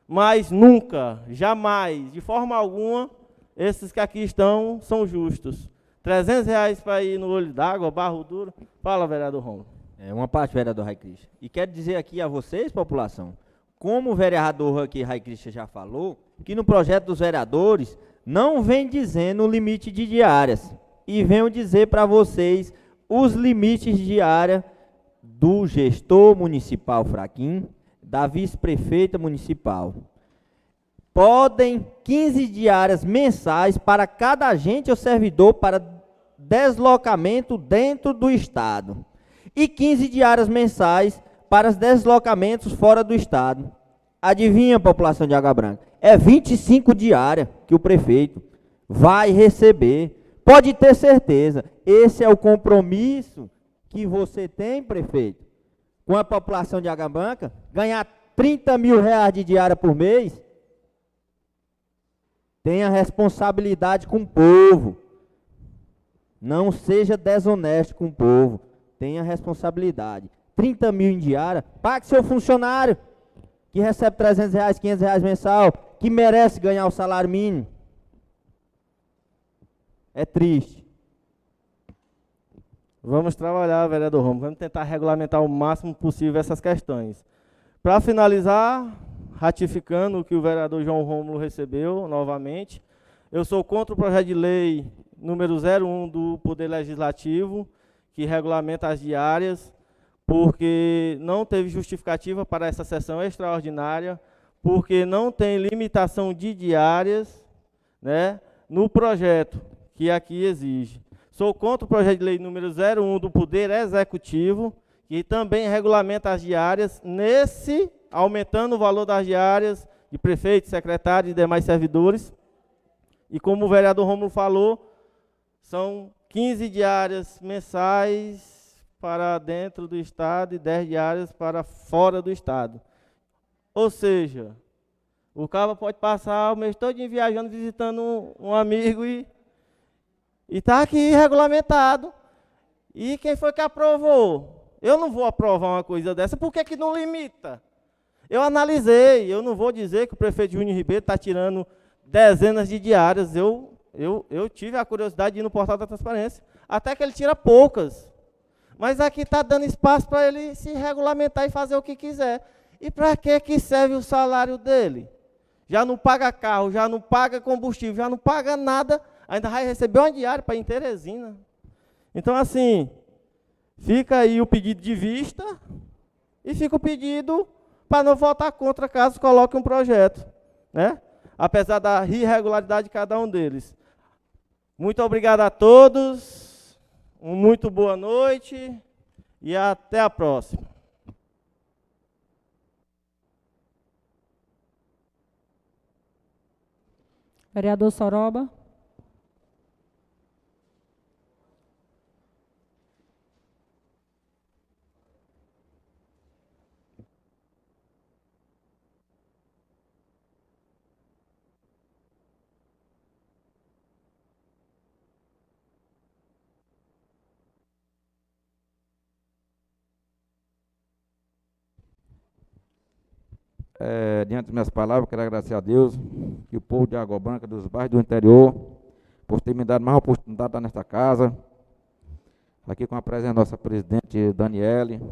Speaker 5: Mas nunca, jamais, de forma alguma, esses que aqui estão são justos. R$300 para ir no Olho d'Água, Barro Duro. Fala, vereador Rômulo.
Speaker 4: É uma parte, vereador Rai Cristian. E quero dizer aqui a vocês, população, como o vereador aqui, Rai Cristian, já falou, que no projeto dos vereadores não vem dizendo o limite de diárias. E venho dizer para vocês os limites de diária do gestor municipal fraquinho, da vice-prefeita municipal. Podem 15 diárias mensais para cada agente ou servidor para deslocamento dentro do estado. E 15 diárias mensais para os deslocamentos fora do estado. Adivinha, população de Água Branca? É 25 diárias que o prefeito vai receber. Pode ter certeza. Esse é o compromisso que você tem, prefeito, com a população de Água Branca. Ganhar R$30 mil de diária por mês. Tenha responsabilidade com o povo. Não seja desonesto com o povo. Tenha responsabilidade. 30 mil em diária, pague seu funcionário, que recebe R$300, R$500 mensal, que merece ganhar o salário mínimo. É triste.
Speaker 5: Vamos trabalhar, vereador Rômulo, vamos tentar regulamentar o máximo possível essas questões. Para finalizar, ratificando o que o vereador João Rômulo recebeu novamente, eu sou contra o projeto de lei número 01 do Poder Legislativo, que regulamenta as diárias, porque não teve justificativa para essa sessão extraordinária, porque não tem limitação de diárias, né, no projeto que aqui exige. Sou contra o projeto de lei número 01 do Poder Executivo, que também regulamenta as diárias, aumentando o valor das diárias de prefeitos, secretários e demais servidores. E como o vereador Rômulo falou, são 15 diárias mensais para dentro do Estado e 10 diárias para fora do Estado. Ou seja, o cara pode passar o mês todo viajando, visitando um amigo e está aqui regulamentado. E quem foi que aprovou? Eu não vou aprovar uma coisa dessa, por que não limita? Eu analisei, eu não vou dizer que o prefeito Júnior Ribeiro está tirando dezenas de diárias. Eu tive a curiosidade de ir no portal da transparência, até que ele tira poucas. Mas aqui está dando espaço para ele se regulamentar e fazer o que quiser. E para que serve o salário dele? Já não paga carro, já não paga combustível, já não paga nada, ainda vai receber uma diária para ir em Teresina. Então, assim, fica aí o pedido de vista e fica o pedido para não votar contra caso coloque um projeto, né? Apesar da irregularidade de cada um deles. Muito obrigado a todos. Muito boa noite e até a próxima.
Speaker 1: Vereador Soroba.
Speaker 8: Diante das minhas palavras, quero agradecer a Deus e o povo de Água Branca, dos bairros do interior, por ter me dado mais oportunidade de estar nesta casa, aqui com a presença da nossa presidente Daniele,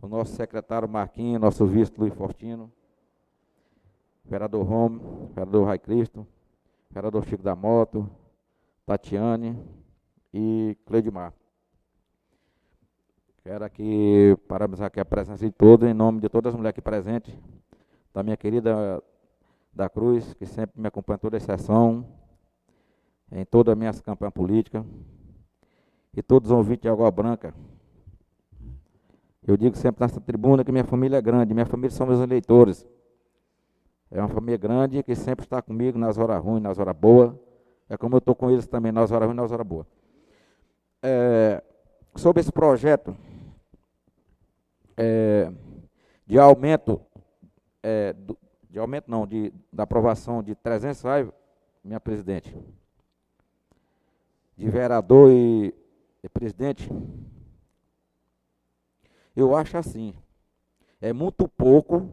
Speaker 8: o nosso secretário Marquinhos, nosso vice Luiz Fortino, vereador Rômulo, vereador Rai Cristo, vereador Chico da Moto, Tatiane e Cleidmar. Quero aqui parabenizar aqui a presença de todos, em nome de todas as mulheres aqui presentes, da minha querida da Cruz, que sempre me acompanha em toda a sessão, em todas as minhas campanhas políticas, e todos os ouvintes de Água Branca. Eu digo sempre nessa tribuna que minha família é grande, minha família são meus eleitores. É uma família grande que sempre está comigo nas horas ruins, nas horas boas. É como eu estou com eles também, nas horas ruins e nas horas boas. Sobre esse projeto de aumento, da aprovação de R$300, minha presidente, de vereador e presidente, eu acho assim, é muito pouco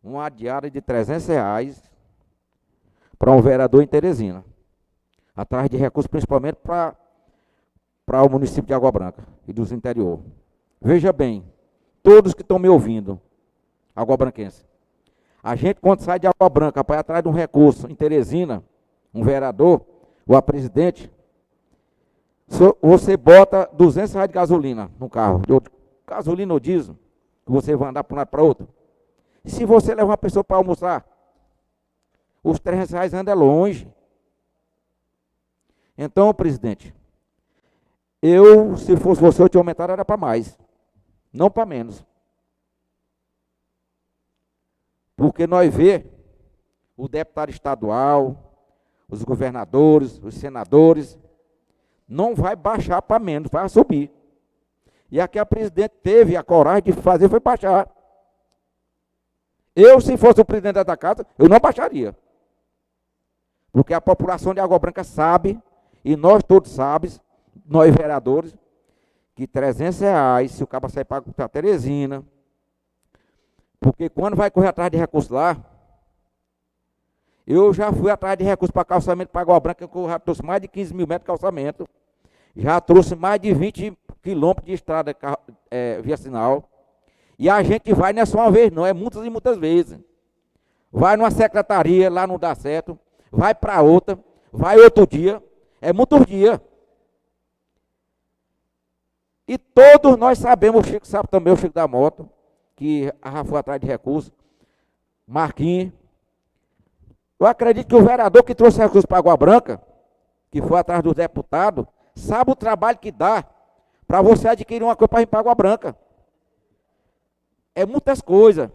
Speaker 8: uma diária de R$300 para um vereador em Teresina, atrás de recursos principalmente para o município de Água Branca e dos interior. Veja bem, todos que estão me ouvindo, águabranquense, a gente quando sai de Água Branca para ir atrás de um recurso em Teresina, um vereador ou a presidente, você bota R$200 de gasolina no carro, gasolina ou diesel, que você vai andar para um lado para outro. E se você levar uma pessoa para almoçar, os R$300 andam longe. Então, presidente, se fosse você, eu te aumentar era para mais, não para menos. Porque nós vê o deputado estadual, os governadores, os senadores, não vai baixar para menos, vai subir. E aqui a presidente teve a coragem de fazer, foi baixar. Eu, se fosse o presidente da casa, eu não baixaria. Porque a população de Água Branca sabe, e nós todos sabemos, nós vereadores, que R$ 300, se o cabo sair pago para Teresina, porque quando vai correr atrás de recurso lá, eu já fui atrás de recurso para calçamento para Água Branca, que eu já trouxe mais de 15 mil metros de calçamento, já trouxe mais de 20 quilômetros de estrada via sinal, e a gente vai não é só uma vez não, é muitas e muitas vezes. Vai numa secretaria, lá não dá certo, vai para outra, vai outro dia, é muitos dias. E todos nós sabemos, o Chico sabe também, o Chico da Moto, que já foi atrás de recursos, Marquinhos. Eu acredito que o vereador que trouxe recursos para Água Branca, que foi atrás do deputado, sabe o trabalho que dá para você adquirir uma coisa para ir para Água Branca. É muitas coisas.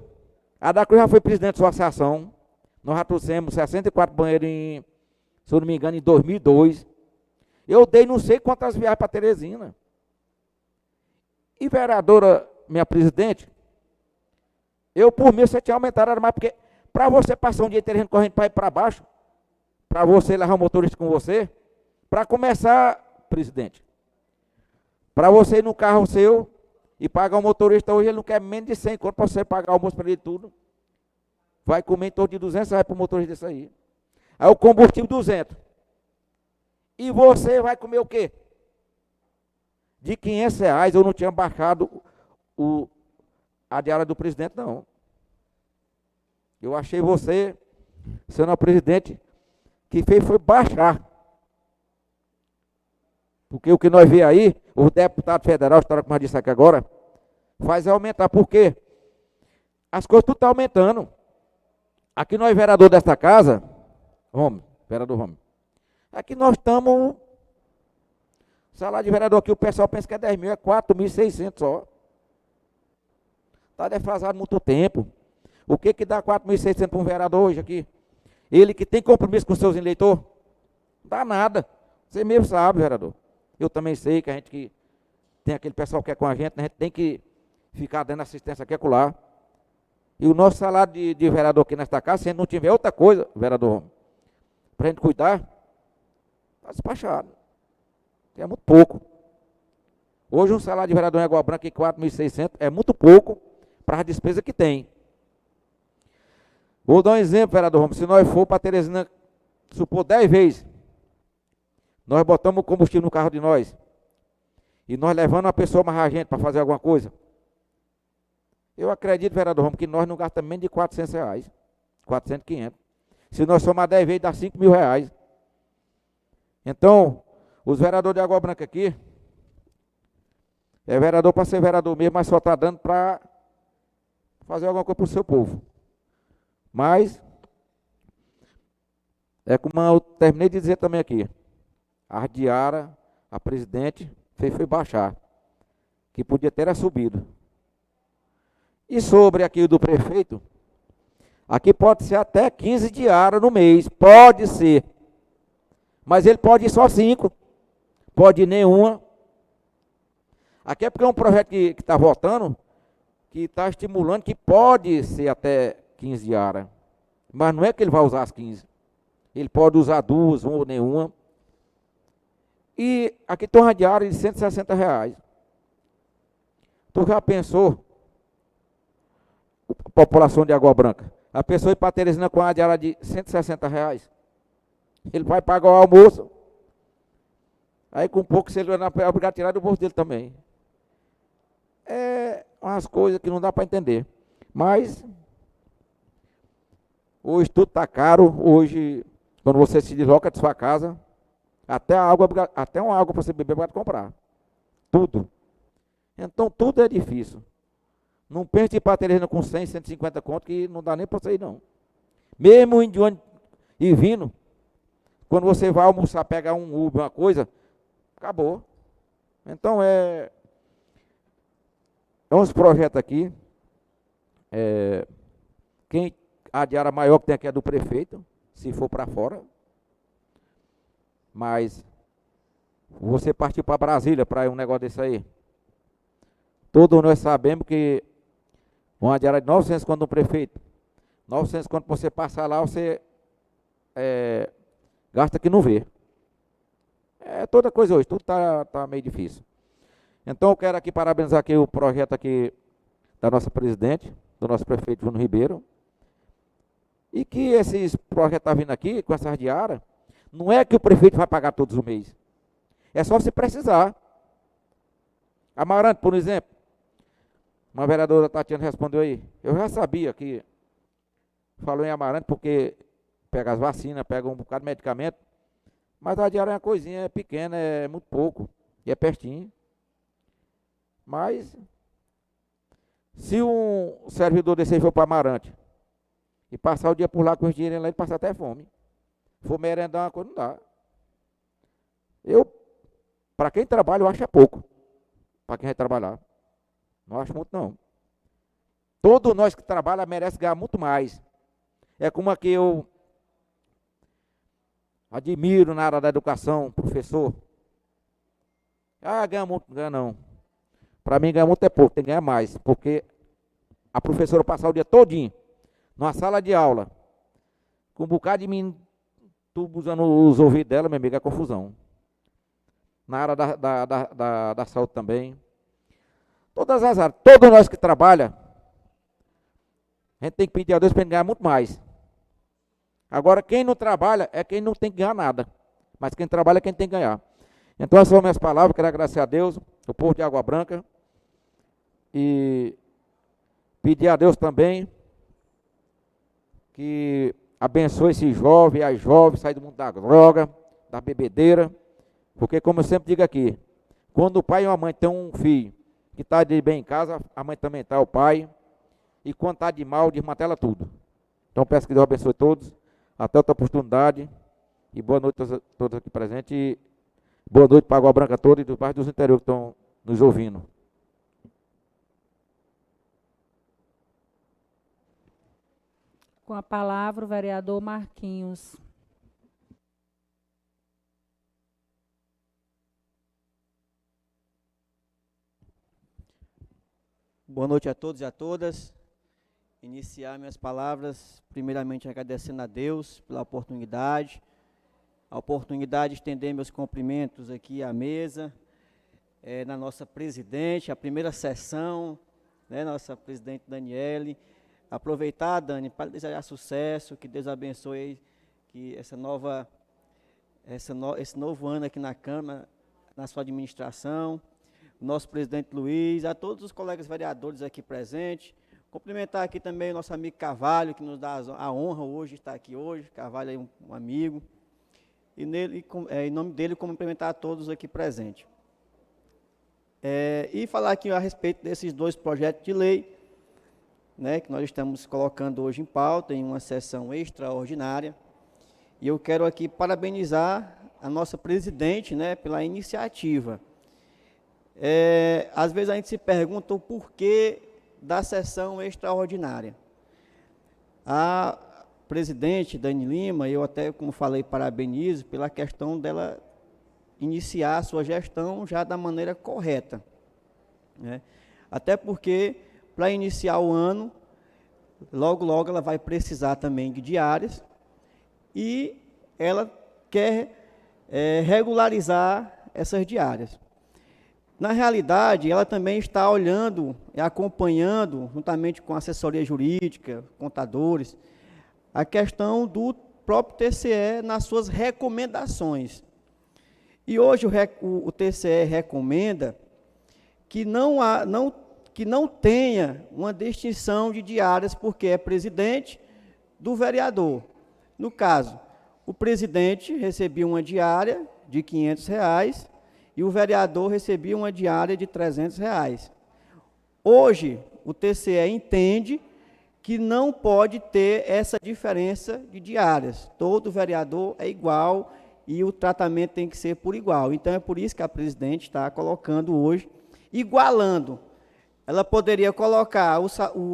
Speaker 8: A da Cruz já foi presidente da sua associação. Nós já trouxemos 64 banheiros, se eu não me engano, em 2002. Eu dei não sei quantas viagens para Teresina. E vereadora, minha presidente, eu por mim você tinha aumentado mais, porque para você passar um dia inteiro correndo para ir para baixo, para você levar o motorista com você, para começar, presidente, para você ir no carro seu e pagar o motorista hoje, ele não quer menos de 100 conto para você pagar o almoço para ele tudo. Vai comer em torno de R$ 200 para o motorista desse aí. Aí o combustível 200. E você vai comer o quê? De R$ 500 eu não tinha baixado a diária do presidente, não. Eu achei você, senhor presidente, que fez foi baixar. Porque o que nós vemos aí, o deputado federal, história como eu disse aqui agora, faz aumentar. Por quê? As coisas tudo estão aumentando. Aqui nós, vereador desta casa, vereador Rome, aqui nós estamos, salário de vereador aqui, o pessoal pensa que é 10 mil, é 4.600 só. Está defasado muito tempo. O que dá 4.600 para um vereador hoje aqui? Ele que tem compromisso com seus eleitores? Não dá nada. Você mesmo sabe, vereador. Eu também sei que a gente que tem aquele pessoal que é com a gente tem que ficar dando assistência aqui e acolá. E o nosso salário de vereador aqui nesta casa, se a gente não tiver outra coisa, vereador, para a gente cuidar, está despachado. É muito pouco. Hoje um salário de vereador em Água Branca em 4.600 é muito pouco para a despesa que tem. Vou dar um exemplo, vereador Romulo. Se nós for para Teresina, supor 10 vezes, nós botamos o combustível no carro de nós, e nós levando uma pessoa mais a gente para fazer alguma coisa, eu acredito, vereador Romulo, que nós não gastamos menos de R$ 400, 400, 500. Se nós somar 10 vezes, dá R$ 5.000. Então, os vereadores de Água Branca aqui, é vereador para ser vereador mesmo, mas só está dando para fazer alguma coisa para o seu povo. Mas, é como eu terminei de dizer também aqui, a diária, a presidente, foi baixar, que podia ter subido. E sobre aqui do prefeito, aqui pode ser até 15 diárias no mês, pode ser. Mas ele pode ir só 5, pode ir nenhuma. Aqui é porque é um projeto que está votando, que está estimulando que pode ser até 15 diárias. Mas não é que ele vai usar as 15. Ele pode usar 2, 1 ou nenhuma. E aqui tem uma diária de R$ 160. Tu já pensou, a população de Água Branca, a pessoa ir para Teresina com uma diária de R$ 160? Ele vai pagar o almoço. Aí com pouco, se ele é obrigado a tirar do bolso dele também. É umas coisas que não dá para entender. Mas hoje tudo está caro. Hoje, quando você se desloca de sua casa, até uma água para você beber pode comprar. Tudo. Então tudo é difícil. Não pense em ir para Teresina com 100, 150 conto, que não dá nem para você ir, não. Mesmo indo de onde e vindo, quando você vai almoçar, pegar um Uber, uma coisa, acabou. Então é uns projetos aqui. A diária maior que tem aqui é do prefeito, se for para fora. Mas você partir para Brasília para um negócio desse aí. Todos nós sabemos que uma diária de 900 conto do prefeito, 900 conto você passar lá, você gasta que não vê. É toda coisa hoje, tudo tá meio difícil. Então eu quero aqui parabenizar aqui o projeto aqui da nossa presidente, do nosso prefeito Júnior Ribeiro, e que esses projetos estão vindo aqui com essas diárias, não é que o prefeito vai pagar todos os meses, é só se precisar. Amarante, por exemplo, uma vereadora Tatiana respondeu aí, eu já sabia que, falou em Amarante porque pega as vacinas, pega um bocado de medicamento, mas a diária é uma coisinha, é pequena, é muito pouco, e é pertinho. Mas, se um servidor desse for para Amarante, e passar o dia por lá com os dinheiros lá, ele passa até fome. For merendar uma coisa, não dá. Para quem trabalha, eu acho é pouco. Para quem vai trabalhar. Não acho muito, não. Todos nós que trabalham merecem ganhar muito mais. É como aqui eu admiro na área da educação, professor. Ganha muito, ganha não. Para mim, ganhar muito é pouco, tem que ganhar mais. Porque a professora passar o dia todinho numa sala de aula, com um bocado de menino, tudo usando os ouvidos dela, meu amigo, é confusão. Na área da saúde também. Todas as áreas, todos nós que trabalham, a gente tem que pedir a Deus para ele ganhar muito mais. Agora, quem não trabalha é quem não tem que ganhar nada. Mas quem trabalha é quem tem que ganhar. Então, essas são minhas palavras, quero agradecer a Deus, o povo de Água Branca, e pedir a Deus também que abençoe esse jovem, as jovens, sair do mundo da droga, da bebedeira, porque como eu sempre digo aqui, quando o pai e a mãe têm um filho que está de bem em casa, a mãe também está, o pai, e quando está de mal, desmantela tudo. Então peço que Deus abençoe todos, até outra oportunidade, e boa noite a todos aqui presentes, e boa noite para a Água Branca toda e dos bairros dos interiores que estão nos ouvindo.
Speaker 1: Com a palavra, o vereador Marquinhos.
Speaker 3: Boa noite a todos e a todas. Iniciar minhas palavras, primeiramente agradecendo a Deus pela oportunidade. A oportunidade de estender meus cumprimentos aqui à mesa, na nossa presidente, a primeira sessão, né, nossa presidente Daniele. Aproveitar, Dani, para desejar sucesso, que Deus abençoe, que esse novo ano aqui na Câmara, na sua administração, o nosso presidente Luiz, a todos os colegas vereadores aqui presentes. Cumprimentar aqui também o nosso amigo Carvalho, que nos dá a honra hoje de estar aqui hoje. Carvalho é um amigo. E em nome dele, cumprimentar a todos aqui presentes. E falar aqui a respeito desses dois projetos de lei, né, que nós estamos colocando hoje em pauta, em uma sessão extraordinária. E eu quero aqui parabenizar a nossa presidente, né, pela iniciativa. Às vezes a gente se pergunta o porquê da sessão extraordinária. A presidente Dani Lima, eu até, como falei, parabenizo pela questão dela iniciar a sua gestão já da maneira correta, né? Até porque, para iniciar o ano, logo, logo ela vai precisar também de diárias e ela quer regularizar essas diárias. Na realidade, ela também está olhando e acompanhando, juntamente com a assessoria jurídica, contadores, a questão do próprio TCE nas suas recomendações. E hoje o TCE recomenda que não tenha uma distinção de diárias, porque é presidente do vereador. No caso, o presidente recebia uma diária de R$500 e o vereador recebia uma diária de R$300. Hoje, o TCE entende que não pode ter essa diferença de diárias. Todo vereador é igual e o tratamento tem que ser por igual. Então, é por isso que a presidente está colocando hoje, igualando. Ela poderia colocar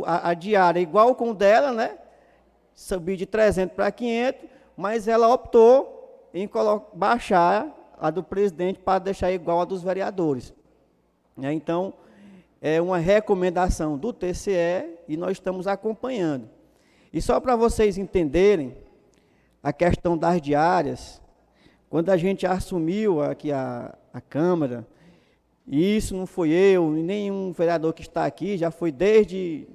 Speaker 3: a diária igual com o dela, né? Subir de 300 para 500, mas ela optou em baixar a do presidente para deixar igual a dos vereadores. Então, é uma recomendação do TCE e nós estamos acompanhando. E só para vocês entenderem a questão das diárias, quando a gente assumiu aqui a Câmara, e isso não foi eu, e nenhum vereador que está aqui, já foi desde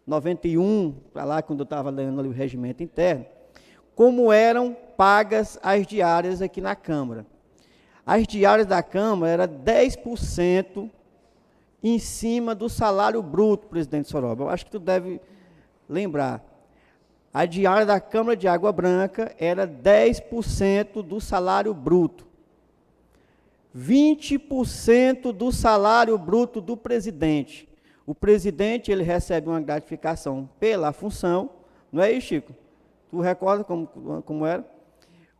Speaker 3: 91, para lá, quando eu estava lendo ali o regimento interno, como eram pagas as diárias aqui na Câmara. As diárias da Câmara eram 10% em cima do salário bruto, presidente Soroba. Eu acho que tu deve lembrar. A diária da Câmara de Água Branca era 10% do salário bruto. 20% do salário bruto do presidente. O presidente, ele recebe uma gratificação pela função, não é isso, Chico? Tu recorda como era?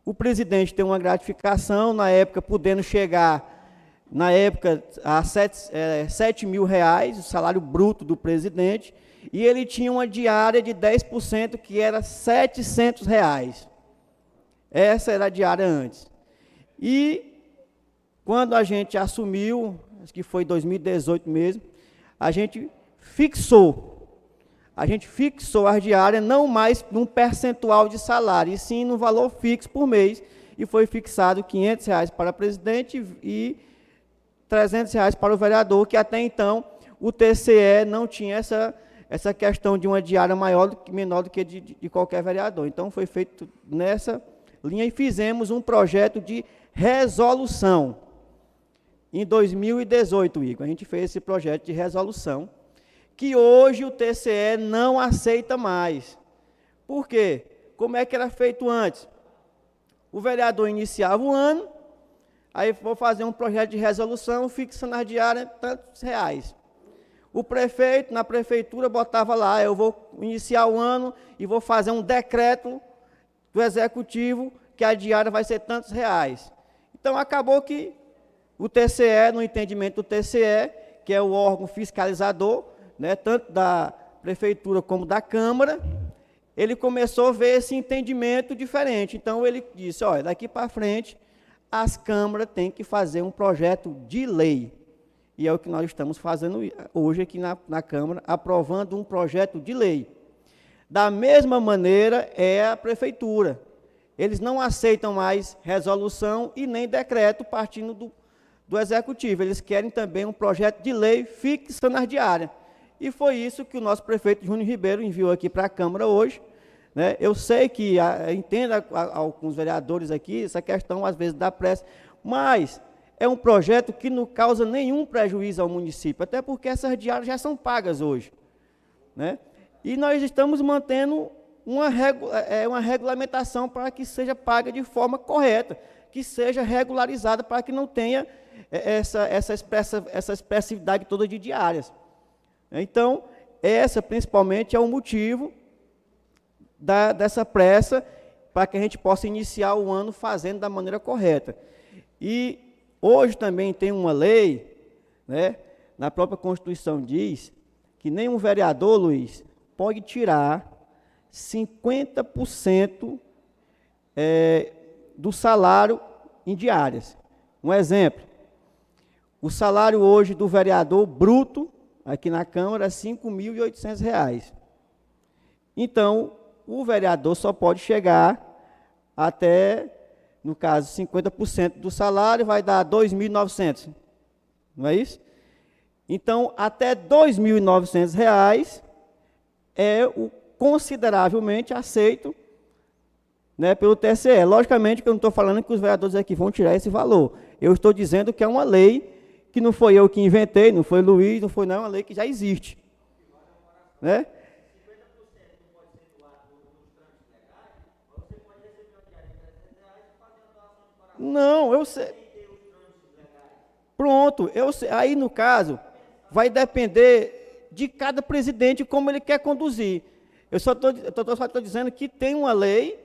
Speaker 3: O presidente tem uma gratificação, na época, podendo chegar, na época, a 7 mil reais, o salário bruto do presidente, e ele tinha uma diária de 10%, que era 700 reais. Essa era a diária antes. E, quando a gente assumiu, acho que foi em 2018 mesmo, a gente fixou as diárias não mais num percentual de salário, e sim no valor fixo por mês, e foi fixado R$500 para o presidente e R$300 para o vereador, que até então o TCE não tinha essa questão de uma diária menor do que de qualquer vereador. Então foi feito nessa linha e fizemos um projeto de resolução. Em 2018, Igor, a gente fez esse projeto de resolução, que hoje o TCE não aceita mais. Por quê? Como é que era feito antes? O vereador iniciava o ano, aí vou fazer um projeto de resolução, fixando as diárias tantos reais. O prefeito, na prefeitura, botava lá, eu vou iniciar o ano e vou fazer um decreto do executivo que a diária vai ser tantos reais. Então, acabou que o TCE, no entendimento do TCE, que é o órgão fiscalizador, né, tanto da prefeitura como da Câmara, ele começou a ver esse entendimento diferente. Então, ele disse, olha, daqui para frente, as câmaras têm que fazer um projeto de lei. E é o que nós estamos fazendo hoje aqui na Câmara, aprovando um projeto de lei. Da mesma maneira é a prefeitura. Eles não aceitam mais resolução e nem decreto partindo do executivo. Eles querem também um projeto de lei fixando as diárias. E foi isso que o nosso prefeito Júnior Ribeiro enviou aqui para a Câmara hoje. Né? Eu sei que entendo alguns vereadores aqui essa questão, às vezes, da pressa, mas é um projeto que não causa nenhum prejuízo ao município, até porque essas diárias já são pagas hoje. Né? E nós estamos mantendo uma regulamentação para que seja paga de forma correta, que seja regularizada para que não tenha essa expressividade toda de diárias. Então, essa principalmente é o motivo dessa pressa, para que a gente possa iniciar o ano fazendo da maneira correta. E hoje também tem uma lei, né, na própria Constituição diz, que nenhum vereador, Luiz, pode tirar 50% do salário em diárias. Um exemplo, o salário hoje do vereador bruto, aqui na Câmara, é R$5.800. Então, o vereador só pode chegar até, no caso, 50% do salário, vai dar R$2.900. Não é isso? Então, até R$2.900 é o consideravelmente aceito, né, pelo TCE. Logicamente que eu não estou falando que os vereadores aqui vão tirar esse valor. Eu estou dizendo que é uma lei que não foi eu que inventei, não foi Luiz, não foi não, é uma lei que já existe. Né? Não, eu sei. Pronto, eu sei. Aí no caso, vai depender de cada presidente como ele quer conduzir. Eu só estou dizendo que tem uma lei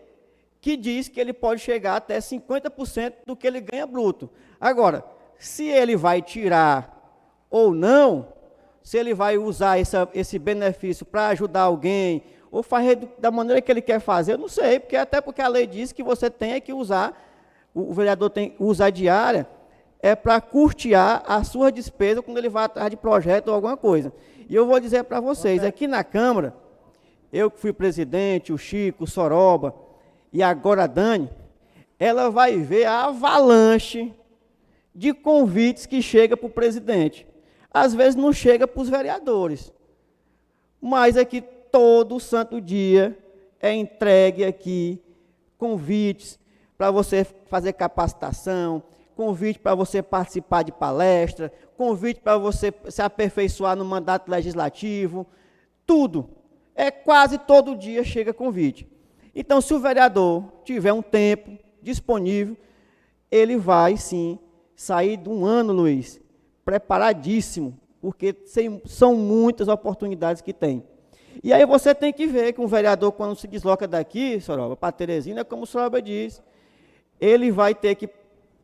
Speaker 3: que diz que ele pode chegar até 50% do que ele ganha bruto. Agora, se ele vai tirar ou não, se ele vai usar esse benefício para ajudar alguém, ou fazer da maneira que ele quer fazer, eu não sei, até porque a lei diz que você tem que usar, o vereador tem usar diária, para custear a sua despesa quando ele vai atrás de projeto ou alguma coisa. E eu vou dizer para vocês, aqui na Câmara, eu que fui presidente, o Chico, o Soroba, e agora a Dani, ela vai ver a avalanche de convites que chega para o presidente. Às vezes não chega para os vereadores, mas aqui todo santo dia é entregue aqui convites para você fazer capacitação, convite para você participar de palestra, convite para você se aperfeiçoar no mandato legislativo, tudo. Quase todo dia chega convite. Então, se o vereador tiver um tempo disponível, ele vai, sim, sair de um ano, Luiz, preparadíssimo, porque são muitas oportunidades que tem. E aí você tem que ver que um vereador, quando se desloca daqui, Soroba, para Teresina, como o Soroba diz, ele vai ter que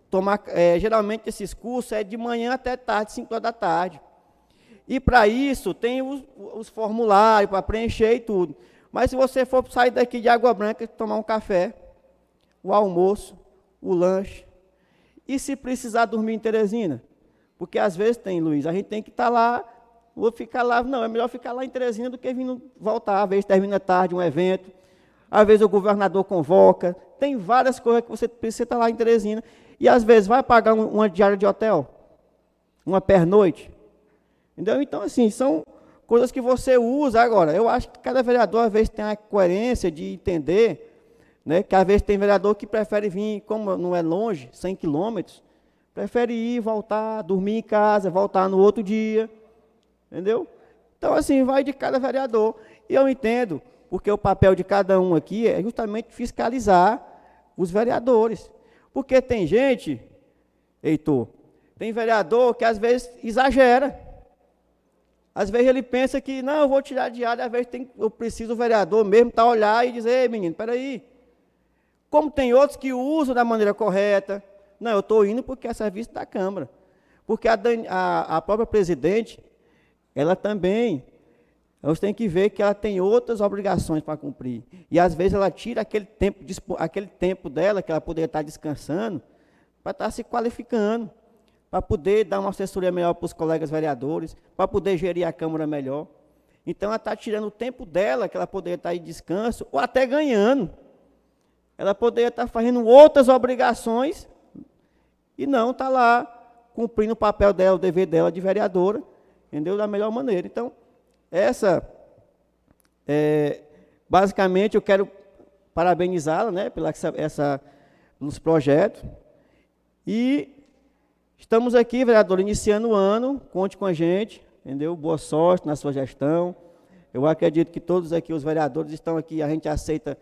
Speaker 3: tomar, geralmente esses cursos é de manhã até tarde, 5 horas da tarde. E para isso tem os formulários para preencher e tudo. Mas se você for sair daqui de Água Branca, tomar um café, o almoço, o lanche, e se precisar dormir em Teresina, porque às vezes tem, Luiz, a gente tem que estar lá, vou ficar lá, não, é melhor ficar lá em Teresina do que vindo voltar, às vezes termina tarde um evento, às vezes o governador convoca, tem várias coisas que você precisa estar lá em Teresina, e às vezes vai pagar uma diária de hotel, uma pernoite, entendeu? Então, assim, são coisas que você usa agora. Eu acho que cada vereador, às vezes, tem a coerência de entender, né, que às vezes tem vereador que prefere vir, como não é longe, 100 quilômetros, prefere ir, voltar, dormir em casa, voltar no outro dia, entendeu? Então, assim, vai de cada vereador. E eu entendo, porque o papel de cada um aqui é justamente fiscalizar os vereadores. Porque tem gente, Heitor, tem vereador que às vezes exagera. Às vezes ele pensa que, não, eu vou tirar a diária, às vezes eu preciso o vereador mesmo estar olhar e dizer, ei, menino, peraí. Como tem outros que usam da maneira correta. Não, eu estou indo porque é serviço da Câmara. Porque a própria presidente, ela também, nós temos que ver que ela tem outras obrigações para cumprir. E às vezes ela tira aquele tempo dela, que ela poderia estar descansando, para estar se qualificando, para poder dar uma assessoria melhor para os colegas vereadores, para poder gerir a Câmara melhor. Então, ela está tirando o tempo dela, que ela poderia estar em descanso, ou até ganhando. Ela poderia estar fazendo outras obrigações, e não está lá cumprindo o papel dela, o dever dela de vereadora, entendeu? Da melhor maneira. Então, basicamente, eu quero parabenizá-la, né, pelos projetos, e estamos aqui, vereador, iniciando o ano, conte com a gente, entendeu? Boa sorte na sua gestão. Eu acredito que todos aqui, os vereadores, estão aqui, a gente aceita,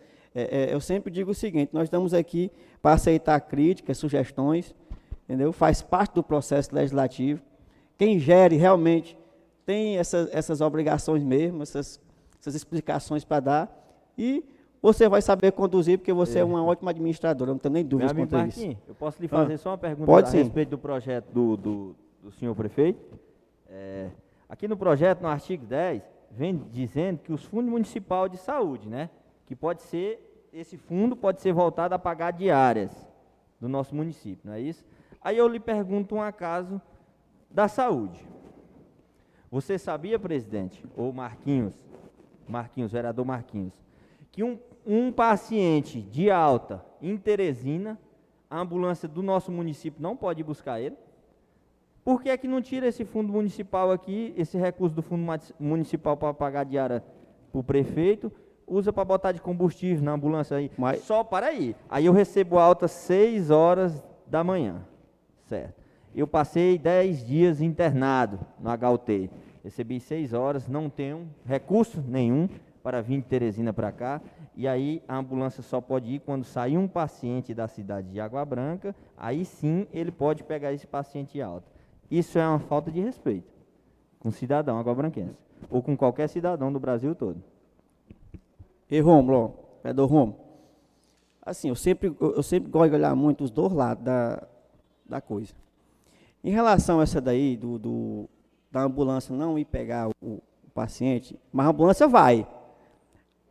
Speaker 3: eu sempre digo o seguinte, nós estamos aqui para aceitar críticas, sugestões, entendeu? Faz parte do processo legislativo. Quem gere realmente tem essas obrigações mesmo, essas explicações para dar, e você vai saber conduzir, porque você é uma ótima administradora, não tenho nem dúvidas quanto a isso.
Speaker 4: Eu posso lhe fazer só uma pergunta
Speaker 3: Pode,
Speaker 4: a
Speaker 3: sim.
Speaker 4: respeito do projeto do senhor prefeito? Aqui no projeto, no artigo 10, vem dizendo que os fundos municipais de saúde, né, que esse fundo pode ser voltado a pagar diárias do nosso município, não é isso? Aí eu lhe pergunto um acaso da saúde. Você sabia, presidente, ou Marquinhos, vereador Marquinhos, que um paciente de alta em Teresina, a ambulância do nosso município não pode ir buscar ele? Por que é que não tira esse fundo municipal aqui, esse recurso do fundo municipal para pagar diária para o prefeito, usa para botar de combustível na ambulância aí?
Speaker 3: Mas
Speaker 4: só para aí. Aí eu recebo alta 6 horas da manhã, certo? Eu passei 10 dias internado no HUT, recebi 6 horas, não tenho recurso nenhum para vir de Teresina para cá, e aí a ambulância só pode ir quando sair um paciente da cidade de Água Branca, aí sim ele pode pegar esse paciente alta. Isso é uma falta de respeito com o cidadão aguabranquense, ou com qualquer cidadão do Brasil todo.
Speaker 3: E Rômulo, vereador Rômulo, assim, eu sempre gosto de olhar muito os dois lados da coisa. Em relação a essa daí, da ambulância não ir pegar o paciente, mas a ambulância vai.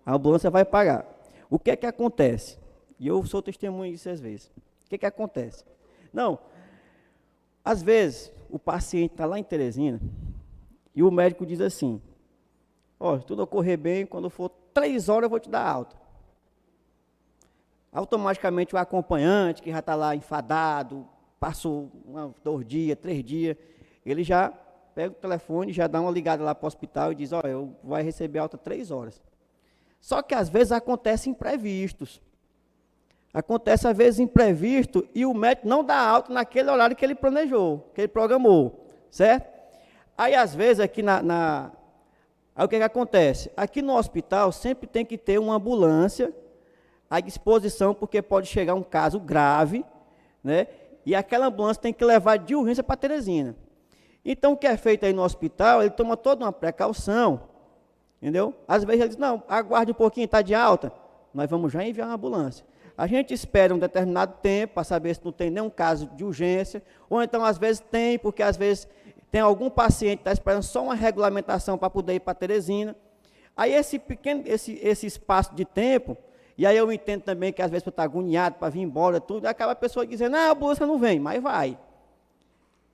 Speaker 3: A ambulância vai pagar. O que é que acontece? E eu sou testemunha disso às vezes. O que é que acontece? Não, às vezes o paciente está lá em Teresina e o médico diz assim, ó, se tudo ocorrer bem, quando for 3 horas eu vou te dar alta. automaticamente o acompanhante, que já está lá enfadado, passou 2 dias, 3 dias, ele já pega o telefone, já dá uma ligada lá para o hospital e diz, olha, eu vou receber alta 3 horas. Só que às vezes acontece imprevistos. Acontece às vezes imprevisto e o médico não dá alta naquele horário que ele planejou, que ele programou, certo? Aí às vezes aqui aí o que acontece? Aqui no hospital sempre tem que ter uma ambulância à disposição, porque pode chegar um caso grave, né? E aquela ambulância tem que levar de urgência para Teresina. Então, o que é feito aí no hospital, ele toma toda uma precaução, entendeu? Às vezes ele diz, não, aguarde um pouquinho, está de alta, nós vamos já enviar uma ambulância. A gente espera um determinado tempo para saber se não tem nenhum caso de urgência, ou então às vezes tem, porque às vezes tem algum paciente que está esperando só uma regulamentação para poder ir para Teresina. Aí esse espaço de tempo, e aí eu entendo também que às vezes você está agoniado para vir embora, tudo, e acaba a pessoa dizendo, a ambulância não vem, mas vai.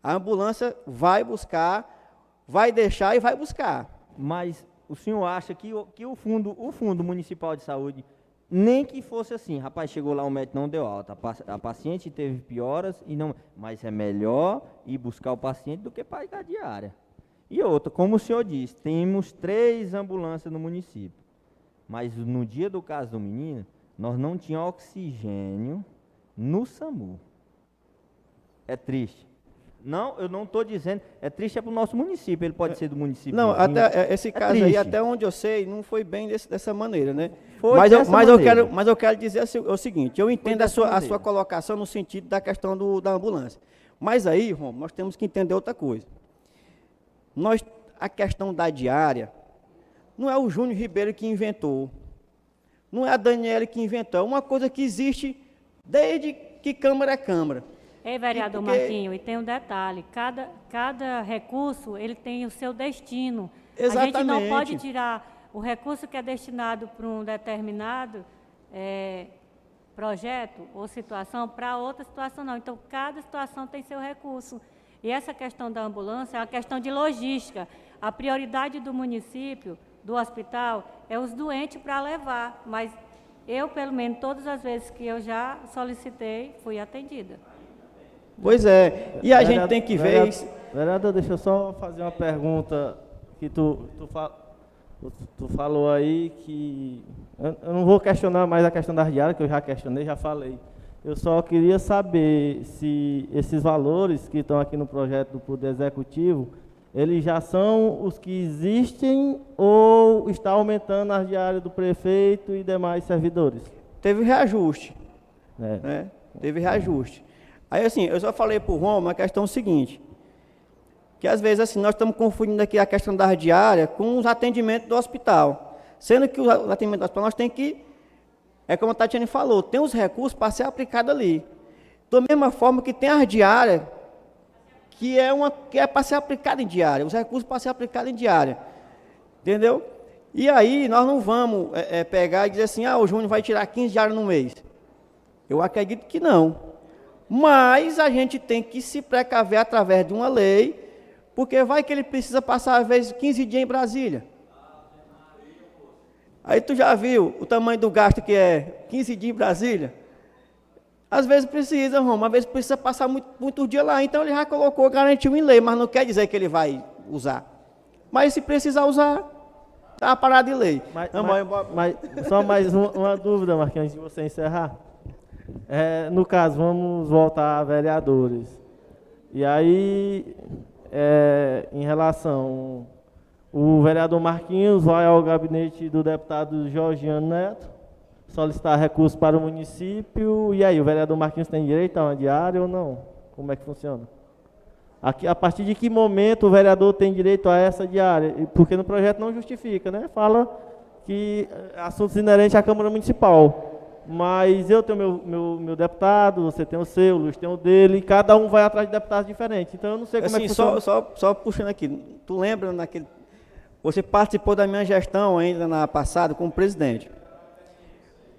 Speaker 3: A ambulância vai buscar, vai deixar e vai buscar.
Speaker 4: Mas o senhor acha que o fundo municipal de saúde, nem que fosse assim, rapaz, chegou lá, o médico não deu alta, a paciente teve pioras, mas é melhor ir buscar o paciente do que pagar a diária. E outra, como o senhor disse, temos 3 ambulâncias no município, mas no dia do caso do menino, nós não tínhamos oxigênio no SAMU. É triste. Não, eu não estou dizendo, é triste para o nosso município, ele pode ser do município.
Speaker 3: Não,
Speaker 4: vizinho.
Speaker 3: até esse caso
Speaker 4: triste.
Speaker 3: aí, até onde eu sei, não foi bem dessa maneira, né?
Speaker 4: Foi
Speaker 3: Mas
Speaker 4: maneira.
Speaker 3: eu quero dizer o seguinte, eu entendo a sua colocação no sentido da questão da ambulância. Mas aí, Romulo, nós temos que entender outra coisa. A questão da diária, não é o Júnior Ribeiro que inventou, não é a Daniela que inventou, é uma coisa que existe desde que Câmara é Câmara.
Speaker 7: Ei, vereador Marquinho, e tem um detalhe, cada recurso, ele tem o seu destino.
Speaker 3: Exatamente.
Speaker 7: A gente não pode tirar o recurso que é destinado para um determinado projeto ou situação para outra situação, não. Então, cada situação tem seu recurso. E essa questão da ambulância é uma questão de logística. A prioridade do município, do hospital, é os doentes para levar. Mas eu, pelo menos, todas as vezes que eu já solicitei, fui atendida.
Speaker 3: Pois é, e a gente tem que ver isso.
Speaker 5: Vereador, deixa eu só fazer uma pergunta que tu falou aí que... Eu não vou questionar mais a questão das diárias, que eu já questionei, já falei. Eu só queria saber se esses valores que estão aqui no projeto do Poder Executivo, eles já são os que existem ou está aumentando as diárias do prefeito e demais servidores?
Speaker 3: Teve reajuste, né? Teve reajuste. Aí, assim, eu só falei para o Romulo a questão seguinte, que às vezes, assim, nós estamos confundindo aqui a questão da diária com os atendimentos do hospital, sendo que os atendimentos do hospital nós temos que, como a Tatiane falou, tem os recursos para ser aplicado ali. Da mesma forma que tem as diárias, que é para ser aplicada em diária, os recursos para ser aplicados em diária, entendeu? E aí, nós não vamos pegar e dizer assim, o Júnior vai tirar 15 diárias no mês. Eu acredito que não. Mas a gente tem que se precaver através de uma lei, porque vai que ele precisa passar, às vezes, 15 dias em Brasília. Aí tu já viu o tamanho do gasto que é 15 dias em Brasília? Às vezes precisa, Romulo, às vezes precisa passar muitos dias lá, então ele já colocou, garantiu em lei, mas não quer dizer que ele vai usar. Mas se precisar usar, está parado de lei.
Speaker 5: Mas só mais uma dúvida, Marquinhos, antes de você encerrar. No caso, vamos voltar a vereadores. E aí, em relação, o vereador Marquinhos vai ao gabinete do deputado Georgiano Neto, solicitar recursos para o município, e aí, o vereador Marquinhos tem direito a uma diária ou não? Como é que funciona? A partir de que momento o vereador tem direito a essa diária? Porque no projeto não justifica, né? Fala que assuntos inerentes à Câmara Municipal. Mas eu tenho meu deputado, você tem o seu, o Luiz tem o dele, e cada um vai atrás de deputados diferentes. Então eu não sei como
Speaker 3: assim,
Speaker 5: é que funciona.
Speaker 3: Só puxando aqui, tu lembra naquele... Você participou da minha gestão ainda na passada como presidente.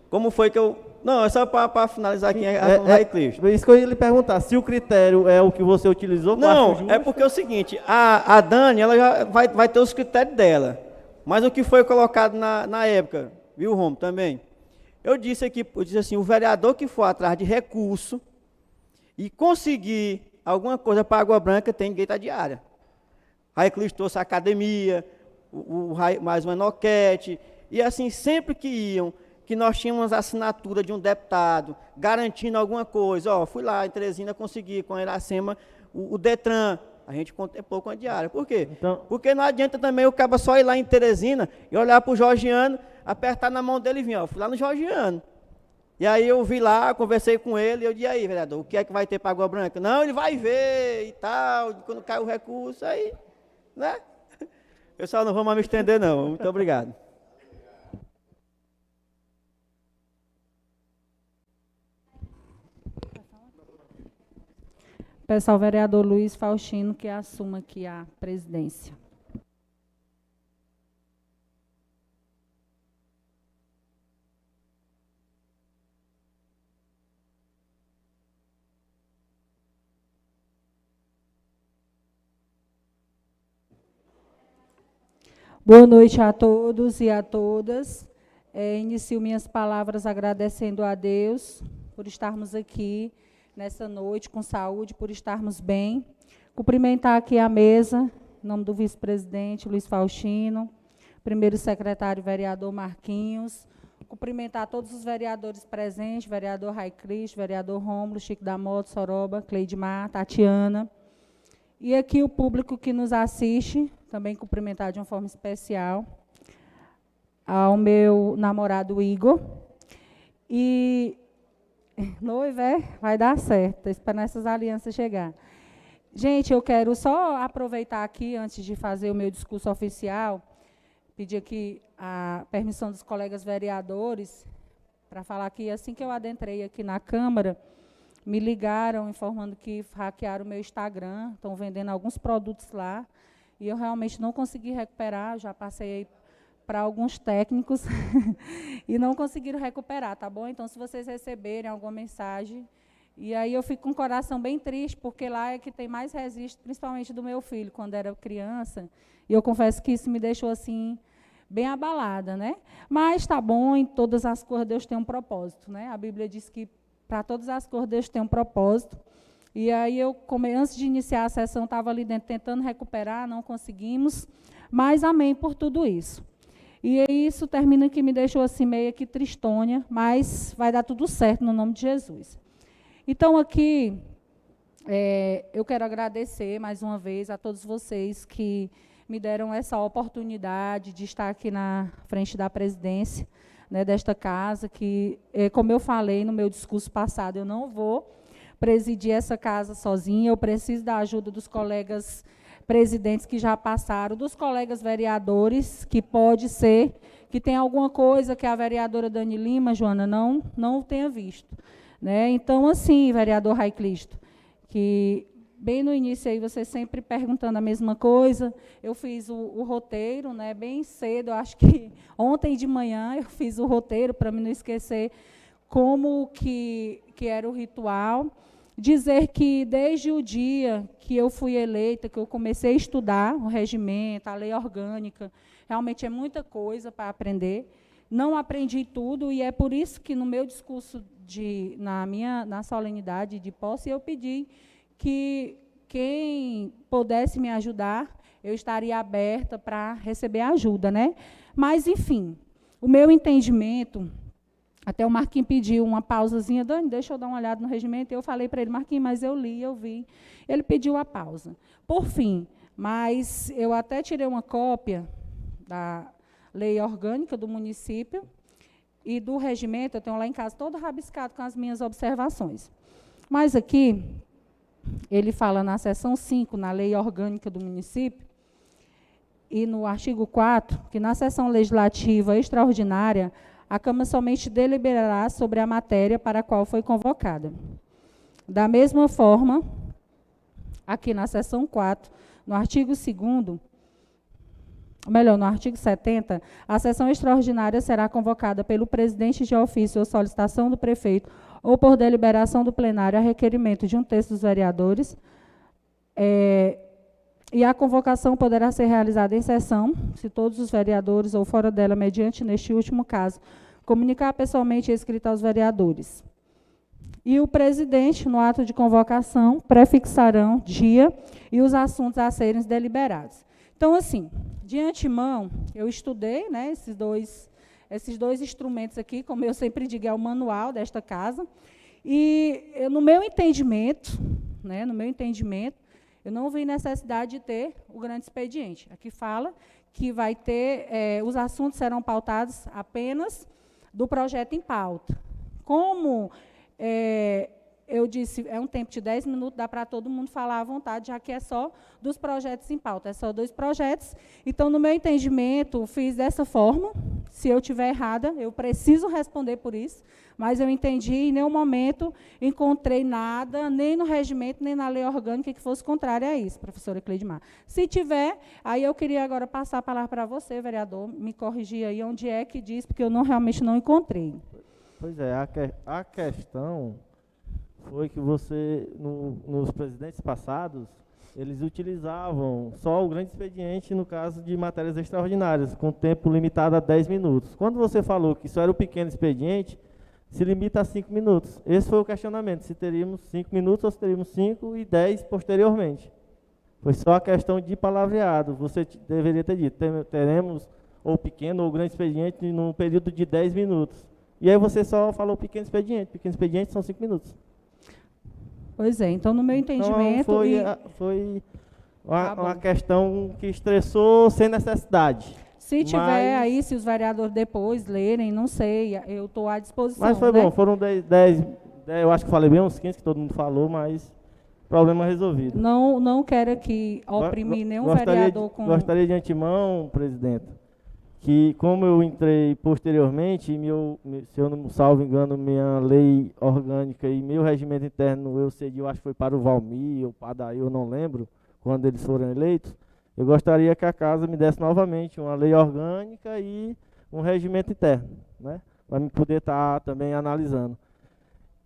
Speaker 3: Como foi que eu... Não, é só para finalizar aqui a Eclipse.
Speaker 5: Isso que eu ia lhe perguntar, se o critério é o que você utilizou...
Speaker 3: Não, é porque é o seguinte, a Dani, ela já vai ter os critérios dela. Mas o que foi colocado na época, viu, Romulo, também? eu disse assim, o vereador que for atrás de recurso e conseguir alguma coisa para Água Branca tem direito à diária. Raiclis trouxe a academia, mais uma enoquete, e assim, sempre que iam, que nós tínhamos assinatura de um deputado, garantindo alguma coisa, fui lá em Teresina, consegui com a Iracema, o Detran, a gente contemplou com a diária. Por quê?
Speaker 5: Então,
Speaker 3: Porque não adianta também o cabo só ir lá em Teresina e olhar para o Georgiano, apertar na mão dele e vir, fui lá no Georgiano. E aí eu vi lá, conversei com ele, e eu disse, aí, vereador, o que é que vai ter para Água Branca? Não, ele vai ver e tal, quando cai o recurso, aí, né? Eu só não vou mais me estender, não. Muito obrigado.
Speaker 1: Peço ao vereador Luiz Faustino que assuma aqui a presidência. Boa noite a todos e a todas. Inicio minhas palavras agradecendo a Deus por estarmos aqui nessa noite com saúde, por estarmos bem. Cumprimentar aqui a mesa, em nome do vice-presidente Luiz Faustino, primeiro secretário vereador Marquinhos. Cumprimentar todos os vereadores presentes, vereador Raiclis, vereador Rômulo, Chico da Mota, Soroba, Cleidmar, Tatiana. E aqui o público que nos assiste, também cumprimentar de uma forma especial ao meu namorado Igor. E noiva, vai dar certo, estou esperando essas alianças chegar. Gente, eu quero só aproveitar aqui, antes de fazer o meu discurso oficial, pedir aqui a permissão dos colegas vereadores, para falar que assim que eu adentrei aqui na Câmara, me ligaram informando que hackearam o meu Instagram, estão vendendo alguns produtos lá, e eu realmente não consegui recuperar, já passei para alguns técnicos e não conseguiram recuperar, tá bom? Então, se vocês receberem alguma mensagem, e aí eu fico com o coração bem triste, porque lá é que tem mais registro, principalmente do meu filho, quando era criança, e eu confesso que isso me deixou, assim, bem abalada, né? Mas tá bom, em todas as coisas Deus tem um propósito, né? A Bíblia diz que para todas as coisas Deus tem um propósito. E aí antes de iniciar a sessão, estava ali dentro tentando recuperar, não conseguimos, mas amém por tudo isso. E isso termina que me deixou assim meio que tristonha, mas vai dar tudo certo no nome de Jesus. Então aqui, eu quero agradecer mais uma vez a todos vocês que me deram essa oportunidade de estar aqui na frente da presidência, né, desta casa, que, como eu falei no meu discurso passado, eu não vou presidir essa casa sozinha, eu preciso da ajuda dos colegas presidentes que já passaram, dos colegas vereadores, que pode ser que tenha alguma coisa que a vereadora Dani Lima, Joana, não tenha visto. Né? Então, assim, vereador Raiclisto, que bem no início aí você sempre perguntando a mesma coisa, eu fiz o roteiro, né, bem cedo, eu acho que ontem de manhã eu fiz o roteiro para me não esquecer como que era o ritual. Dizer que desde o dia que eu fui eleita, que eu comecei a estudar o regimento, a lei orgânica, realmente é muita coisa para aprender. Não aprendi tudo e é por isso que no meu discurso, na solenidade de posse, eu pedi que quem pudesse me ajudar, eu estaria aberta para receber ajuda, né? Mas, enfim, o meu entendimento... Até o Marquinhos pediu uma pausazinha, Dani, deixa eu dar uma olhada no regimento, e eu falei para ele, Marquinhos, mas eu li, eu vi. Ele pediu a pausa. Por fim, mas eu até tirei uma cópia da lei orgânica do município e do regimento, eu tenho lá em casa todo rabiscado com as minhas observações. Mas aqui, ele fala na seção 5, na lei orgânica do município, e no artigo 4, que na sessão legislativa extraordinária, a Câmara somente deliberará sobre a matéria para a qual foi convocada. Da mesma forma, aqui na seção 4, no artigo 2º, no artigo 70, a sessão extraordinária será convocada pelo presidente de ofício ou solicitação do prefeito ou por deliberação do plenário a requerimento de um terço dos vereadores, e a convocação poderá ser realizada em sessão, se todos os vereadores ou fora dela, mediante, neste último caso, comunicar pessoalmente e escrito aos vereadores. E o presidente, no ato de convocação, prefixarão dia e os assuntos a serem deliberados. Então, assim, de antemão, eu estudei, né, esses dois instrumentos aqui, como eu sempre digo, é o manual desta casa, e no meu entendimento, eu não vi necessidade de ter o grande expediente. Aqui fala que vai ter, os assuntos serão pautados apenas do projeto em pauta. Como eu disse, é um tempo de 10 minutos, dá para todo mundo falar à vontade, já que é só dos projetos em pauta, é só 2 projetos. Então, no meu entendimento, fiz dessa forma. Se eu estiver errada, eu preciso responder por isso, mas eu entendi, em nenhum momento encontrei nada, nem no regimento, nem na lei orgânica, que fosse contrária a isso, professora Cleidmar. Se tiver, aí eu queria agora passar a palavra para você, vereador, me corrigir aí onde é que diz, porque eu realmente não encontrei.
Speaker 5: Pois é, a questão foi que você, nos presidentes passados, eles utilizavam só o grande expediente no caso de matérias extraordinárias, com tempo limitado a 10 minutos. Quando você falou que isso era o pequeno expediente, se limita a 5 minutos. Esse foi o questionamento, se teríamos 5 minutos ou se teríamos 5 e 10 posteriormente. Foi só a questão de palavreado. Você deveria ter dito, teremos ou pequeno ou grande expediente num período de 10 minutos. E aí você só falou pequeno expediente são 5 minutos.
Speaker 1: Pois é, então no meu entendimento...
Speaker 5: Então foi uma questão que estressou sem necessidade.
Speaker 1: Se tiver aí, se os vereadores depois lerem, não sei, eu estou à disposição.
Speaker 5: Mas foi
Speaker 1: bom,
Speaker 5: foram 10, eu acho que falei bem uns 15 que todo mundo falou, mas problema resolvido.
Speaker 1: Não quero aqui oprimir nenhum vereador com...
Speaker 5: Gostaria de antemão, presidente, que como eu entrei posteriormente, se eu não salvo engano, minha lei orgânica e meu regimento interno eu cedi, eu acho que foi para o Valmir ou para a Daí, eu não lembro, quando eles foram eleitos, eu gostaria que a casa me desse novamente uma lei orgânica e um regimento interno, né, para me poder estar também analisando.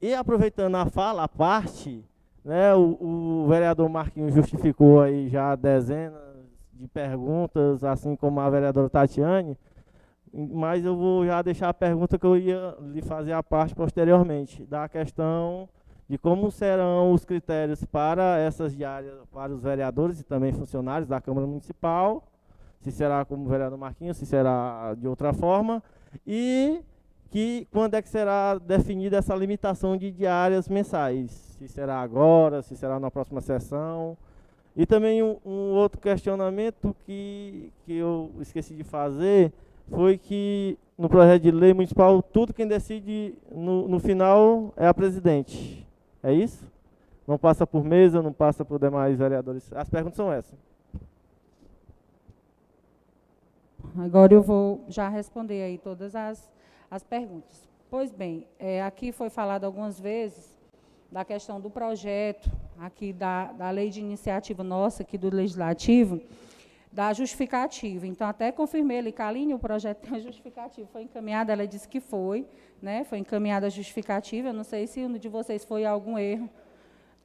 Speaker 5: E aproveitando a fala, a parte, né, o vereador Marquinhos justificou aí já dezenas de perguntas, assim como a vereadora Tatiane, mas eu vou já deixar a pergunta que eu ia lhe fazer a parte posteriormente, da questão de como serão os critérios para essas diárias, para os vereadores e também funcionários da Câmara Municipal, se será como o vereador Marquinhos, se será de outra forma, e quando é que será definida essa limitação de diárias mensais, se será agora, se será na próxima sessão. E também um outro questionamento que eu esqueci de fazer foi que no projeto de lei municipal, tudo quem decide no final é a presidente. É isso? Não passa por mesa, não passa por demais vereadores. As perguntas são essas.
Speaker 1: Agora eu vou já responder aí todas as perguntas. Pois bem, aqui foi falado algumas vezes da questão do projeto, aqui da lei de iniciativa nossa, aqui do Legislativo, da justificativa. Então, até confirmei ali, Kaline, o projeto tem a justificativa, foi encaminhada, ela disse que foi, né, foi encaminhada a justificativa, eu não sei se um de vocês foi algum erro.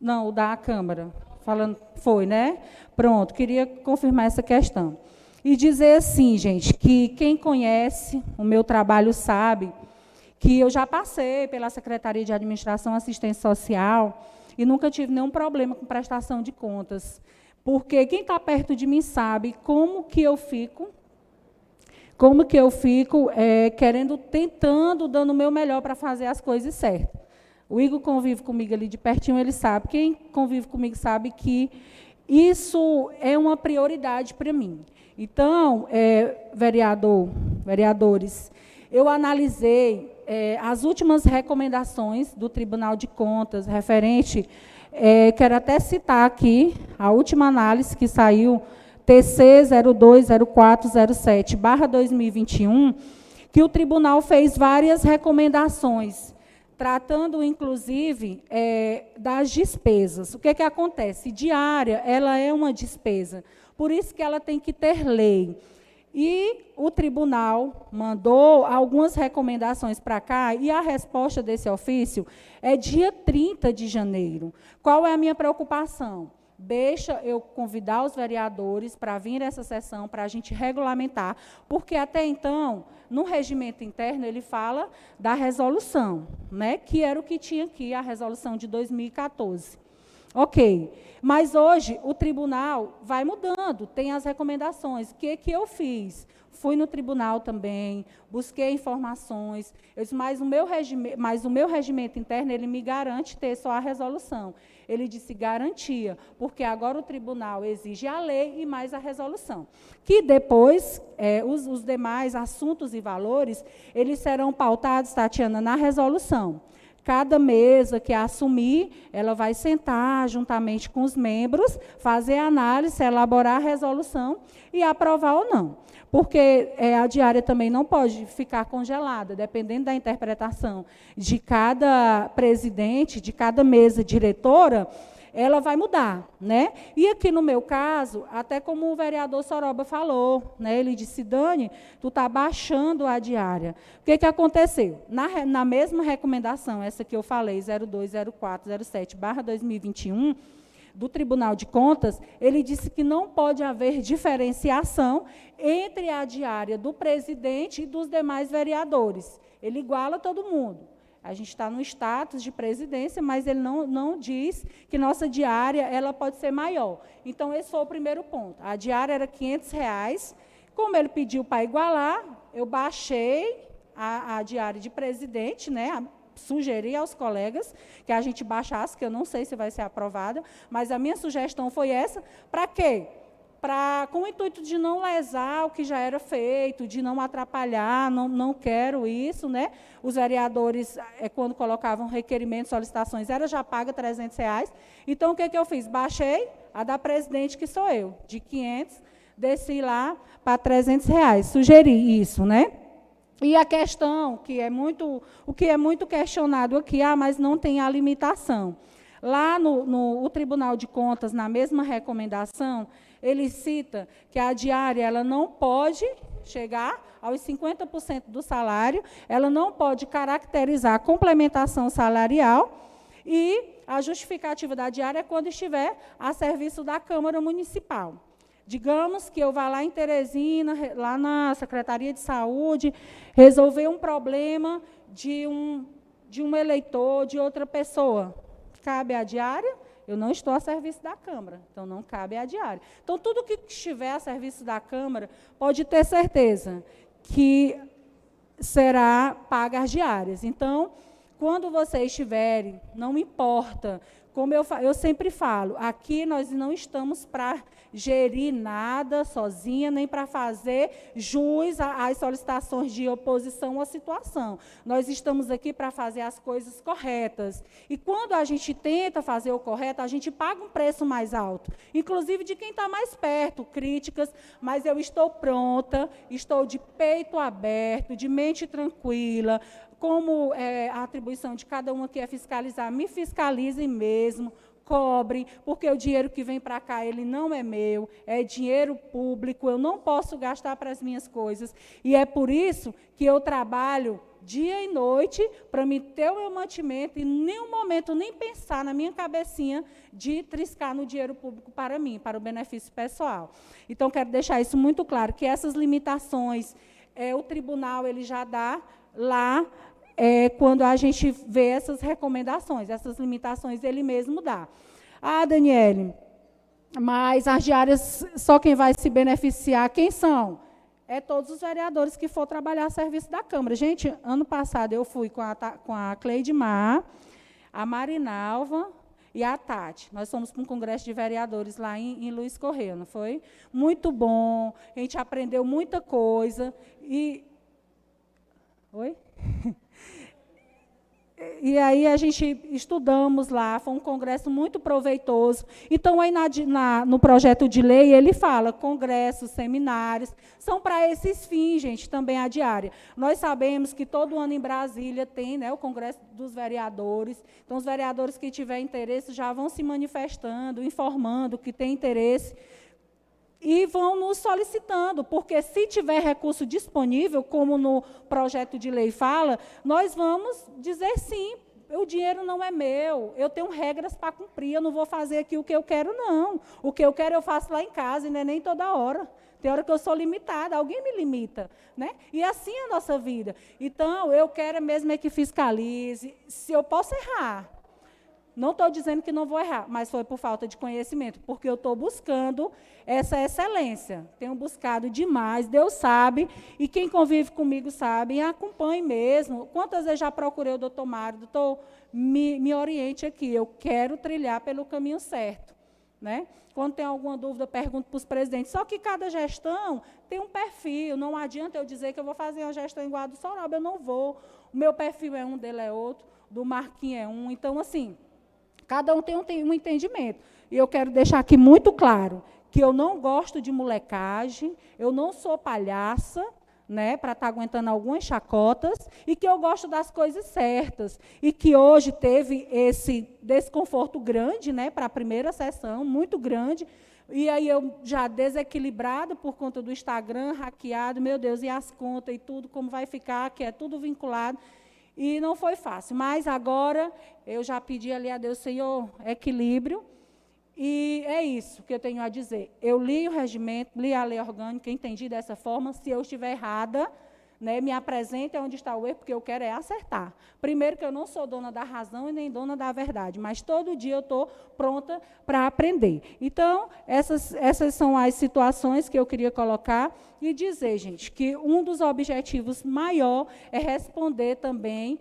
Speaker 1: Não, o da Câmara, falando, foi, né? Pronto, queria confirmar essa questão. E dizer assim, gente, que quem conhece o meu trabalho sabe que eu já passei pela Secretaria de Administração e Assistência Social e nunca tive nenhum problema com prestação de contas. Porque quem está perto de mim sabe como que eu fico tentando, dando o meu melhor para fazer as coisas certas. O Igor convive comigo ali de pertinho, ele sabe. Quem convive comigo sabe que isso é uma prioridade para mim. Então, vereadores, eu analisei as últimas recomendações do Tribunal de Contas, referente, quero até citar aqui, a última análise que saiu, TC 020407/2021, que o tribunal fez várias recomendações, tratando, inclusive, das despesas. O que que acontece? Diária, ela é uma despesa, por isso que ela tem que ter lei. E o tribunal mandou algumas recomendações para cá, e a resposta desse ofício é dia 30 de janeiro. Qual é a minha preocupação? deixa eu convidar os vereadores para vir a essa sessão, para a gente regulamentar, porque até então, no regimento interno, ele fala da resolução, né, que era o que tinha aqui, a resolução de 2014. Ok, mas hoje o tribunal vai mudando, tem as recomendações. O que eu fiz? Fui no tribunal também, busquei informações, eu disse, mas o meu regimento interno, ele me garante ter só a resolução. Ele disse garantia, porque agora o tribunal exige a lei e mais a resolução. Que depois, os demais assuntos e valores, eles serão pautados, Tatiana, na resolução. Cada mesa que assumir, ela vai sentar juntamente com os membros, fazer a análise, elaborar a resolução e aprovar ou não. Porque a diária também não pode ficar congelada, dependendo da interpretação de cada presidente, de cada mesa diretora, ela vai mudar, né? E aqui no meu caso, até como o vereador Soroba falou, né? Ele disse, Dani, tu está baixando a diária. O que aconteceu? Na mesma recomendação, essa que eu falei, 020407/2021, do Tribunal de Contas, ele disse que não pode haver diferenciação entre a diária do presidente e dos demais vereadores. Ele iguala todo mundo. A gente está no status de presidência, mas ele não diz que nossa diária ela pode ser maior. Então, esse foi o primeiro ponto. A diária era R$ 500. Como ele pediu para igualar, eu baixei a diária de presidente, né? Sugeri aos colegas que a gente baixasse, que eu não sei se vai ser aprovada, mas a minha sugestão foi essa. Para quê? Com o intuito de não lesar o que já era feito, de não atrapalhar, não quero isso, né? Os vereadores, quando colocavam requerimentos, solicitações, era já paga R$ 300. Então, o que eu fiz? Baixei a da presidente, que sou eu, de 500, desci lá para R$ 300. Sugeri isso, né? E a questão, o que é muito questionado aqui, mas não tem a limitação. Lá no Tribunal de Contas, na mesma recomendação, ele cita que a diária ela não pode chegar aos 50% do salário, ela não pode caracterizar a complementação salarial, e a justificativa da diária é quando estiver a serviço da Câmara Municipal. Digamos que eu vá lá em Teresina, lá na Secretaria de Saúde, resolver um problema de um eleitor, de outra pessoa. Cabe a diária? Eu não estou a serviço da Câmara, então não cabe a diária. Então, tudo que estiver a serviço da Câmara, pode ter certeza que será paga as diárias. Então, quando vocês estiverem, não importa, como eu sempre falo, aqui nós não estamos para gerir nada sozinha, nem para fazer jus às solicitações de oposição à situação. Nós estamos aqui para fazer as coisas corretas. E quando a gente tenta fazer o correto, a gente paga um preço mais alto, inclusive de quem está mais perto, críticas, mas eu estou pronta, estou de peito aberto, de mente tranquila. Como a atribuição de cada um aqui é fiscalizar, me fiscalizem mesmo, cobrem, porque o dinheiro que vem para cá, ele não é meu, é dinheiro público, eu não posso gastar para as minhas coisas. E é por isso que eu trabalho dia e noite para me ter o meu mantimento e em nenhum momento nem pensar na minha cabecinha de triscar no dinheiro público para mim, para o benefício pessoal. Então, quero deixar isso muito claro, que essas limitações, o tribunal ele já dá lá, quando a gente vê essas recomendações, essas limitações, ele mesmo dá. Daniele, mas as diárias, só quem vai se beneficiar, quem são? Todos os vereadores que for trabalhar a serviço da Câmara. Gente, ano passado eu fui com a Cleidmar, a Marinalva e a Tati. Nós fomos para um congresso de vereadores lá em Luiz Correia, não foi? Muito bom, a gente aprendeu muita coisa. Oi? E aí a gente estudamos lá, foi um congresso muito proveitoso. Então, aí no projeto de lei, ele fala, congressos, seminários, são para esses fins, gente, também a diária. Nós sabemos que todo ano em Brasília tem, né, o Congresso dos Vereadores, então os vereadores que tiverem interesse já vão se manifestando, informando que tem interesse, e vão nos solicitando, porque se tiver recurso disponível, como no projeto de lei fala, nós vamos dizer sim, o dinheiro não é meu, eu tenho regras para cumprir, eu não vou fazer aqui o que eu quero, não. O que eu quero eu faço lá em casa, e não é nem toda hora. Tem hora que eu sou limitada, alguém me limita, né? E assim é a nossa vida. Então, eu quero mesmo é que fiscalize, se eu posso errar. Não estou dizendo que não vou errar, mas foi por falta de conhecimento, porque eu estou buscando essa excelência. Tenho buscado demais, Deus sabe, e quem convive comigo sabe, e acompanhe mesmo. Quantas vezes já procurei o doutor Mário, doutor, me oriente aqui, eu quero trilhar pelo caminho certo. Né? Quando tem alguma dúvida, eu pergunto para os presidentes. Só que cada gestão tem um perfil, não adianta eu dizer que eu vou fazer uma gestão igual a do Sorobba, eu não vou. O meu perfil é um, dele é outro, do Marquinhos é um. Então, assim, cada um tem um entendimento. E eu quero deixar aqui muito claro que eu não gosto de molecagem, eu não sou palhaça, né, para estar aguentando algumas chacotas, e que eu gosto das coisas certas. E que hoje teve esse desconforto grande, né, para a primeira sessão, muito grande, e aí eu já desequilibrada por conta do Instagram, hackeado, meu Deus, e as contas e tudo, como vai ficar, que é tudo vinculado. E não foi fácil, mas agora eu já pedi ali a Deus, Senhor, equilíbrio, e é isso que eu tenho a dizer. Eu li o regimento, li a lei orgânica, entendi dessa forma, se eu estiver errada, né, me apresente onde está o erro, porque eu quero é acertar. Primeiro que eu não sou dona da razão e nem dona da verdade, mas todo dia eu estou pronta para aprender. Então, essas são as situações que eu queria colocar e dizer, gente, que um dos objetivos maior é responder também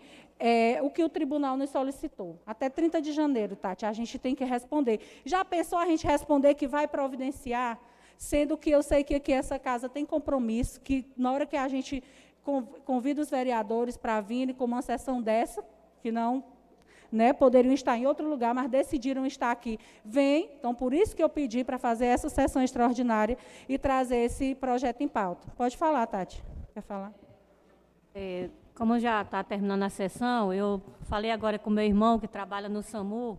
Speaker 1: o que o tribunal nos solicitou. Até 30 de janeiro, Tati, a gente tem que responder. Já pensou a gente responder que vai providenciar, sendo que eu sei que aqui essa casa tem compromisso, que na hora que a gente convida os vereadores para virem com uma sessão dessa, que não, né, poderiam estar em outro lugar, mas decidiram estar aqui, vem. Então, por isso que eu pedi para fazer essa sessão extraordinária e trazer esse projeto em pauta. Pode falar, Tati. Quer falar?
Speaker 7: Como já está terminando a sessão, eu falei agora com meu irmão, que trabalha no SAMU,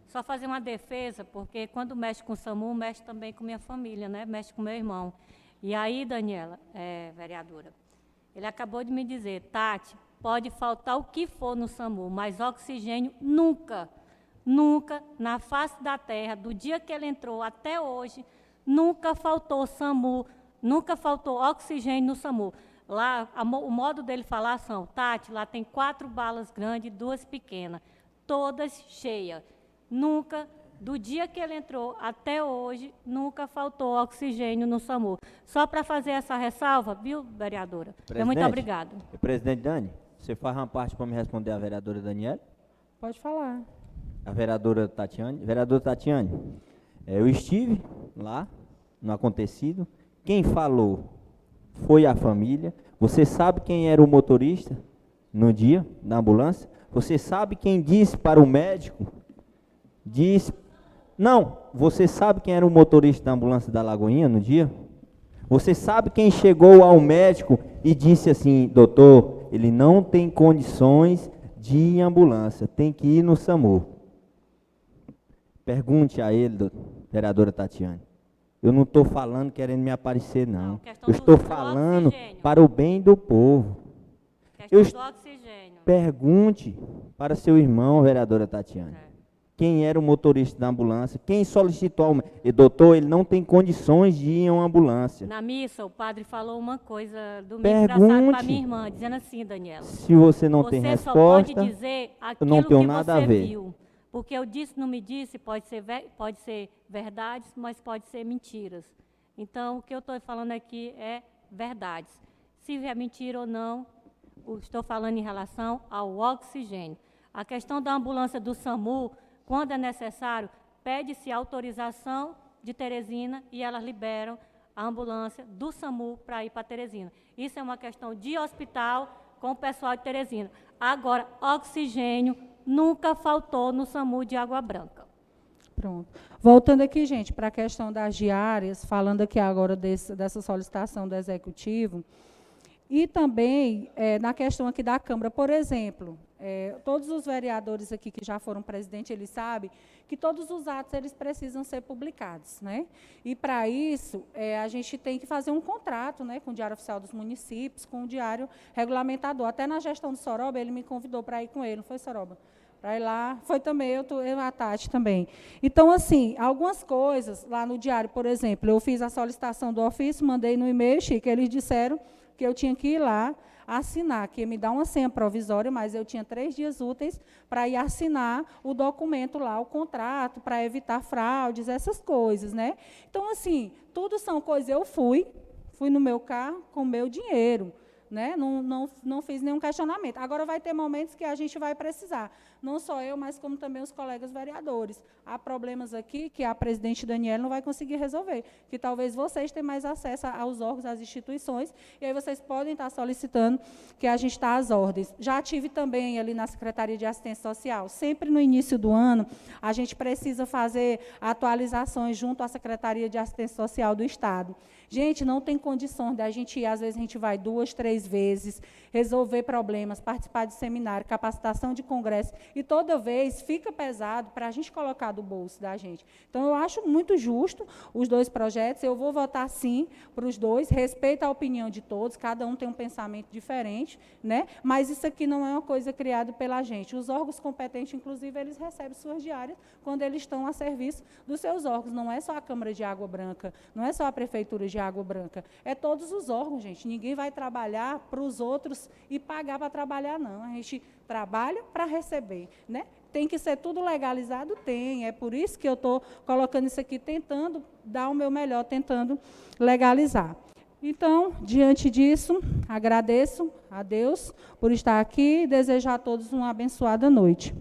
Speaker 7: só fazer uma defesa, porque quando mexe com o SAMU, mexe também com minha família, né? Mexe com meu irmão. E aí, Daniela, vereadora, ele acabou de me dizer, Tati, pode faltar o que for no SAMU, mas oxigênio nunca, nunca, na face da terra, do dia que ele entrou até hoje, nunca faltou SAMU, nunca faltou oxigênio no SAMU. Lá, o modo dele falar são, Tati, lá tem 4 balas grandes e 2 pequenas, todas cheias. Nunca, do dia que ele entrou até hoje, nunca faltou oxigênio no SAMU. Só para fazer essa ressalva, viu, vereadora? Muito obrigada.
Speaker 4: Presidente Dani, você faz uma parte para me responder a vereadora Daniela?
Speaker 1: Pode falar.
Speaker 4: A vereadora Tatiane. Vereadora Tatiane, eu estive lá, no acontecido. Quem falou foi a família. Você sabe quem era o motorista no dia da ambulância? Você sabe quem disse para o médico? Não, você sabe quem era o motorista da ambulância da Lagoinha no dia? Você sabe quem chegou ao médico e disse assim, doutor, ele não tem condições de ir em ambulância, tem que ir no SAMU. Pergunte a ele, vereadora Tatiane. Eu não estou falando querendo me aparecer, não. Eu estou falando para o bem do povo.
Speaker 7: Questão do oxigênio.
Speaker 4: Pergunte para seu irmão, vereadora Tatiane. Quem era o motorista da ambulância? Quem solicitou ao médico? Doutor, ele não tem condições de ir em uma ambulância.
Speaker 7: Na missa, o padre falou uma coisa domingo passado para minha irmã, dizendo assim, Daniela.
Speaker 4: Se você não tem resposta,
Speaker 7: você só pode dizer aquilo
Speaker 4: não tenho
Speaker 7: que
Speaker 4: nada
Speaker 7: você
Speaker 4: a ver.
Speaker 7: viu. Porque eu disse, não me disse, pode ser verdades, mas pode ser mentiras. Então, o que eu estou falando aqui é verdades. Se é mentira ou não, estou falando em relação ao oxigênio. A questão da ambulância do SAMU, quando é necessário, pede-se autorização de Teresina e elas liberam a ambulância do SAMU para ir para Teresina. Isso é uma questão de hospital com o pessoal de Teresina. Agora, oxigênio nunca faltou no SAMU de Água Branca.
Speaker 1: Pronto. Voltando aqui, gente, para a questão das diárias, falando aqui agora dessa solicitação do Executivo, e também na questão aqui da Câmara, por exemplo, todos os vereadores aqui que já foram presidente, eles sabem que todos os atos eles precisam ser publicados, né? E para isso a gente tem que fazer um contrato, né, com o Diário Oficial dos Municípios, com o Diário Regulamentador. Até na gestão do Sorobba ele me convidou para ir com ele, não foi, Sorobba? para ir lá. Foi também, eu a Tati também. Então, assim, algumas coisas, lá no diário, por exemplo, eu fiz a solicitação do ofício, mandei no e-mail, Chico, eles disseram que eu tinha que ir lá assinar, que ia me dar uma senha provisória, mas eu tinha 3 dias úteis para ir assinar o documento lá, o contrato, para evitar fraudes, essas coisas, né? Então, assim, tudo são coisas, eu fui no meu carro com o meu dinheiro, né? Não fiz nenhum questionamento. Agora vai ter momentos que a gente vai precisar, não só eu, mas como também os colegas vereadores. Há problemas aqui que a presidente Daniela não vai conseguir resolver, que talvez vocês tenham mais acesso aos órgãos, às instituições, e aí vocês podem estar solicitando que a gente está às ordens. Já tive também ali na Secretaria de Assistência Social, sempre no início do ano, a gente precisa fazer atualizações junto à Secretaria de Assistência Social do Estado. Gente, não tem condições da gente ir, às vezes a gente vai 2, 3 vezes, resolver problemas, participar de seminário, capacitação de congresso, e toda vez fica pesado para a gente colocar do bolso da gente. Então, eu acho muito justo os 2 projetos, eu vou votar sim para os 2, respeito a opinião de todos, cada um tem um pensamento diferente, né? Mas isso aqui não é uma coisa criada pela gente. Os órgãos competentes, inclusive, eles recebem suas diárias quando eles estão a serviço dos seus órgãos, não é só a Câmara de Água Branca, não é só a Prefeitura de Água Branca, é todos os órgãos, gente. Ninguém vai trabalhar para os outros e pagar para trabalhar, não. A gente trabalha para receber, né? Tem que ser tudo legalizado? Tem. É por isso que eu estou colocando isso aqui, tentando dar o meu melhor, tentando legalizar. Então, diante disso, agradeço a Deus por estar aqui e desejar a todos uma abençoada noite.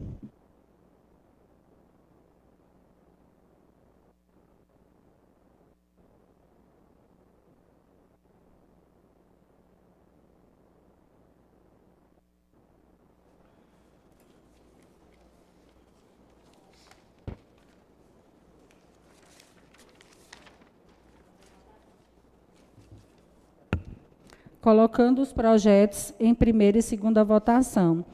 Speaker 1: Colocando os projetos em primeira e segunda votação.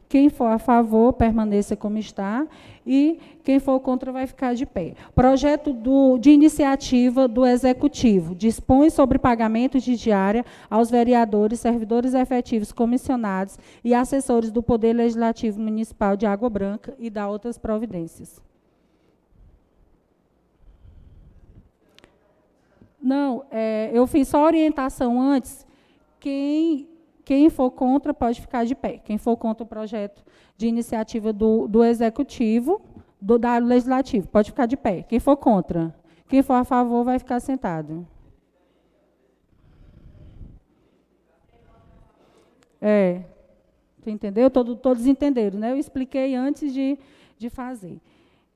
Speaker 1: Quem for a favor, permaneça como está, e quem for contra vai ficar de pé. Projeto de iniciativa do Executivo. Dispõe sobre pagamento de diária aos vereadores, servidores efetivos comissionados e assessores do Poder Legislativo Municipal de Água Branca e dá outras providências. Não, eu fiz só orientação antes. Quem for contra pode ficar de pé. Quem for contra o projeto de iniciativa do Executivo, do Legislativo, pode ficar de pé. Quem for contra. Quem for a favor vai ficar sentado. Tu entendeu? Todos entenderam, né? Eu expliquei antes de fazer.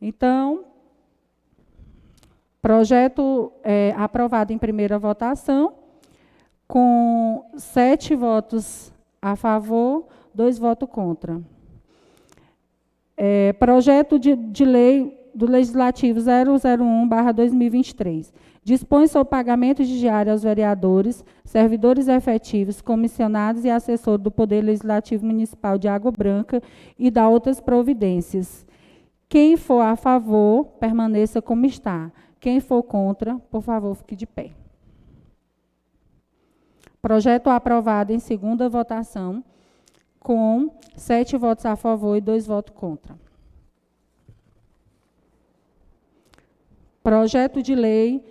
Speaker 1: Então, projeto aprovado em primeira votação, com 7 votos a favor, 2 votos contra. Projeto de lei do Legislativo 001/2023. Dispõe sobre pagamento de diária aos vereadores, servidores efetivos, comissionados e assessores do Poder Legislativo Municipal de Água Branca e dá outras providências. Quem for a favor, permaneça como está. Quem for contra, por favor, fique de pé. Projeto aprovado em segunda votação, com 7 votos a favor e 2 votos contra. Projeto de lei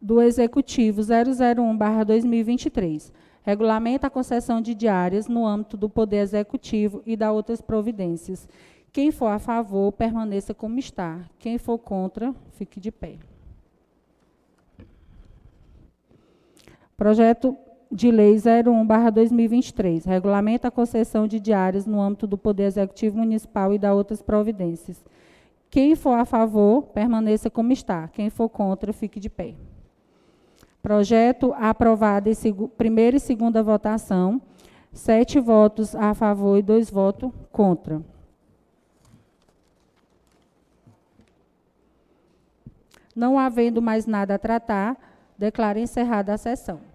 Speaker 1: do Executivo 001/2023. Regulamenta a concessão de diárias no âmbito do Poder Executivo e dá outras providências. Quem for a favor, permaneça como está. Quem for contra, fique de pé. Projeto de lei 01/2023. Regulamenta a concessão de diárias no âmbito do Poder Executivo Municipal e dá outras providências. Quem for a favor, permaneça como está. Quem for contra, fique de pé. Projeto aprovado em primeira e segunda votação. 7 votos a favor e 2 votos contra. Não havendo mais nada a tratar, declaro encerrada a sessão.